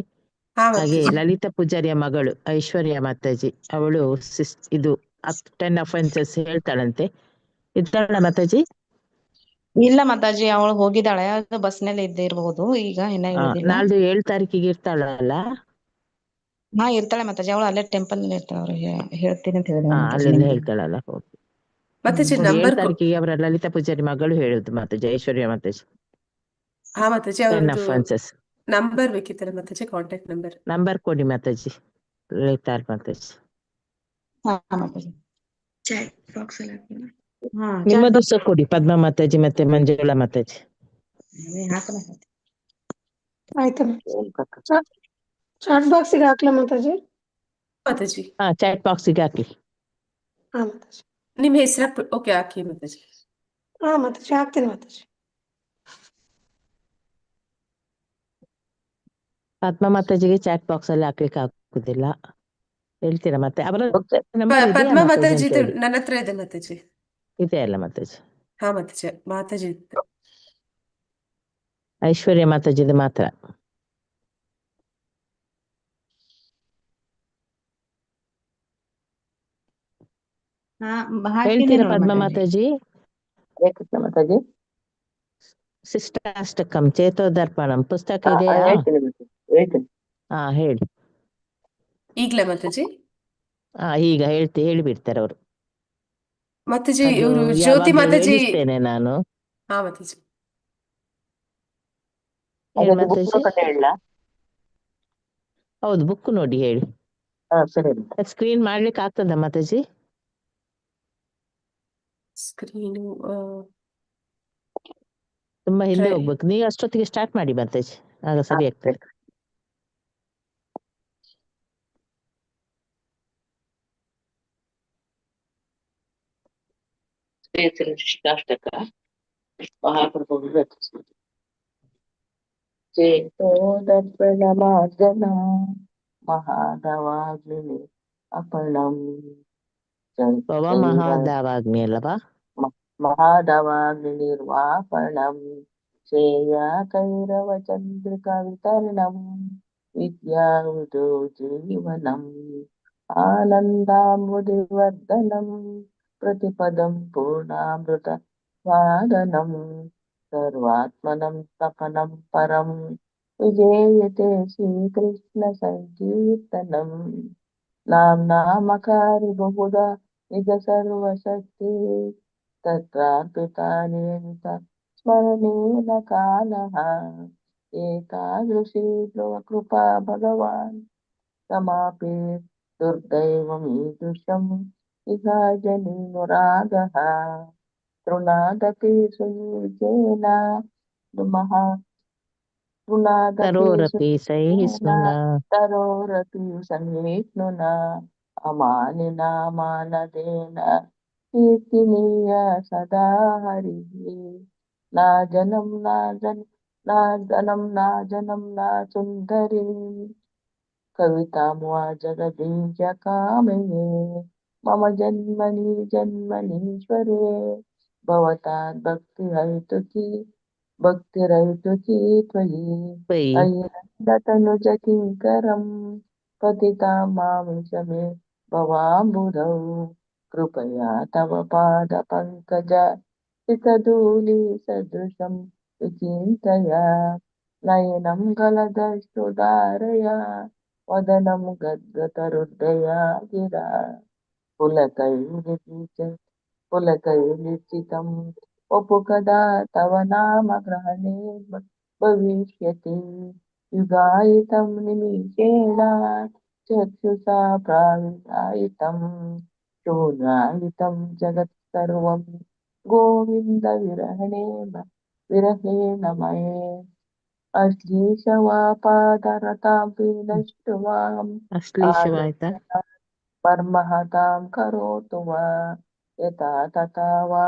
ಹಾ ಹಾಗೆ ಮಾತಾಜಿ. ಲಲಿತಾ ಪೂಜಾರಿಯ ಮಗಳು ಐಶ್ವರ್ಯ ಮಾತಾಜಿ, ಅವಳು ಇದು 10 ಅಫೆನ್ಸಸ್ ಹೇಳ್ತಾಳಂತೆ. ಇದ್ದಾಳ ಮಾತಾಜಿ? ಇಲ್ಲ ಮಾತಾಜಿ, ಅವಳು ಹೋಗಿದ್ದಾಳೆ, ಅದು ಬಸ್ನಲ್ಲಿ ಇದ್ದೇ ಇರಬಹುದು, ಈಗ ಇನ್ನ ಇಳಿದಿಲ್ಲ. ನಾಳ್ದು 7 ತಾರೀಕಿಗೆ ಇರ್ತಾಳಲ್ಲ? ಹಾ ಇರ್ತಾಳೆ ಮಾತಾಜಿ, ಅವಳು ಅಲ್ಲೇ ಟೆಂಪಲ್ ನಲ್ಲಿ ಇರ್ತಾಳೆ. ಅವ್ರಿಗೆ ಹೇಳ್ತೀನಿ ಅಂತ ಹೇಳಿದ ಮಾತಾಜಿ ಅಲ್ಲೆಲ್ಲ ನಿಮ್ಗೆ. ಹೇಳ್ತಾಳಲ್ಲ. ಮಾತಾಜಿ ನೋಡಿ 7 ನಂಬರ್ ತಾರೀಕಿಗೆ ಅವರ ಲಲಿತಾ ಪೂಜಾರಿ ಮಗಳು ಹೇಳುದು ಮಾತಾಜಿ, ಐಶ್ವರ್ಯ ಮಾತಾಜಿ. ಹಾ ಮಾತಾಜಿ, 10 ಅವ್ರದ್ದು ಅಫೆನ್ಸಸ್ ನಂಬರ್ ಬೇಕಿತ್ತಲ್ಲ ಮಾತಾಜಿ, ಕಾಂಟ್ಯಾಕ್ಟ್ ನಂಬರ್. ನಂಬರ್ ಕೊಡಿ ಮಾತಾಜಿ, ಲಲಿತಾರ್ ಮಾತಾಜಿ. ಹಾ ಮಾತಾಜಿ. ಹಾ ನಿಮ್ಮದು ಸಹ ಕೊಡಿ, ಪದ್ಮ ಮಾತಾಜಿ ಮತ್ತೆ ಮಂಜುಳಾ ಮಾತಾಜಿ. ಆಯ್ತು. ಚಾಟ್ ಬಾಕ್ಸಿಗೆ ಹಾಕ್ಲಾ ಮಾತಾಜಿ? ಮಾತಾಜಿ ಚಾಟ್ ಬಾಕ್ಸಿಗೆ ಹಾಕಿ. ಹಾ ಮಾತಾಜಿ. ನಿಮ್ ಹೆಸರು ಓಕೆ ಹಾಕಿ ಮಾತಾಜಿ. ಹಾ ಮಾತಾಜಿ ಹಾಕ್ತೀನಿ ಮಾತಾಜಿ. ಪದ್ಮ ಮಾತಾಜಿಗೆ ಚಾಟ್ ಬಾಕ್ಸ್ ಅಲ್ಲಿ ಹಾಕ್ಲಿಕ್ಕೆ ಆಗುದಿಲ್ಲ, ಹೇಳ್ತೀರಾ ಮತ್ತೆ? ಅವರ ನಂಬರ್ ಇದೆಯಾ ಪದ್ಮ ಮಾತಾಜಿ ಮಾತಾಜಿ ಅಂತ ಹೇಳಿ? ನನ್ನ ಹತ್ರ ಇದೆ ಮಾತಾಜಿ. ಇದೆ ಅಲ್ಲ ಮಾತಾಜಿ? ಹಾ ಮಾತಾಜಿ, ಮಾತಾಜಿ ಐಶ್ವರ್ಯ ಮಾತಾಜಿದು ಮಾತ್ರ. ಹೇಳ್ತೀರಾ ಪದ್ಮ ಮಾತಾಜಿ? ಹರೇ ಕೃಷ್ಣ ಮಾತಾಜಿ. ಶಿಷ್ಟಾಷ್ಟಕಂ ಚೇತೋದರ್ಪಣಂ ಪುಸ್ತಕ ಇದೆಯಾ? ಹೇಳ್ತೀನಿ ಮಾತಾಜಿ, ಹೇಳ್ತೀನಿ. ಹೇಳಿ. ಈಗ್ಲೇ ಮಾತಾಜಿ? ಈಗ ಹೇಳಿಬಿಡ್ತಾರೆ ಅವರು. ಮಾತಾಜಿ ಅದು ಇವರು ಜ್ಯೋತಿ ಯಾವಾಗ್ಲೂ ಮಾತಾಜಿ. ಹೇಳಿಸ್ತೇನೆ ನಾನು. ಹಾ ಮಾತಾಜಿ. ಹೇಳಿ ಅದೊಂದು ಬುಕ್ ಮಾತಾಜಿ. ನೋಡ್ಕೊಂಡು ಹೇಳಲಾ? ಹೌದು, ಬುಕ್ ನೋಡಿ ಹೇಳಿ. ಸರಿ. ಸ್ಕ್ರೀನ್ ಮಾಡ್ಲಿಕ್ಕೆ ಆಗ್ತದ ಮಾತಾಜಿ? ಸ್ಕ್ರೀನು ತುಂಬಾ ಹಿಂದೆ ಟ್ರೈ. ಹೋಗ್ಬೇಕು. ನೀವು ಅಷ್ಟೊತ್ತಿಗೆ ಸ್ಟಾರ್ಟ್ ಮಾಡಿ ಮಾತಾಜಿ, ಆಗ ಸರಿ ಆಗ್ತದೆ. ಶಿಷ್ಟಾಷ್ಟಕ ಮಹಾಪ್ರಭುಗಳು ರಚಿಸಿದ್ರು. ಚೇತೋದರ್ಪಣ ಮಾರ್ಜನ ಮಹಾದವಾಗ್ನಿ ಅಪರ್ಣಂ ಮಹಾದಾವಾಗ್ನಿ ಅಲ್ಲವಾ? ಮಹಾದವಾಗ್ನಿ ನಿರ್ವಾಪಣಂ श्रेयाकैरवचन्द्रिकावितरणम् विद्यावृतो जीवनम् आनन्दामृतिवर्धनम् प्रतिपदं पूर्णामृत स्वादनम् सर्वात्मनं तपनं परम् विजेयते श्रीकृष्णसङ्कीर्तनम् नाम्नामकारि बहुधा निज सर्वशक्ति तत्रार्पिता नियमित स्मरणेन कालः एतादृशी कृपा भगवान् समापे दुर्दैवमीदृशम् इहाजनिनुरागः तृणादपि सुयुजेन नमः तृणादपि तरोरपि सुयुजेन सहिष्णुना तरोरपि सन्विष्णुना अमानिना मानदेन कीर्तिनीय सदा हरिः नाजनं सुन्दरीम् कवितां वा जगदीशकामये मम जन्मनि जन्मनीश्वरे भवतात् भक्तिरहितुकी त्वयि त्वयि अयि नन्दतनुज किङ्करम् पतितां मामिष मे भवाम्बुधौ कृपया तव पादपङ्कज चितधूलिसदृशं विचिन्तया नयनं गलदश्रुधारया वदनं गद्गतहृदया गिरा पुलकैर्लिखितम् वपु कदा तव नाम ग्रहणे भविष्यति युगायितं निमिषेण चक्षुषा प्रावितायितं शून्यायितं जगत् सर्वं गोविन्द विरहेण मये अश्लीशवापादरतां पीनष्टुवाम् ಅಶ್ಲೀಷವ ಆಯ್ತಾ परमहतां करोतु वा यथा तथा वा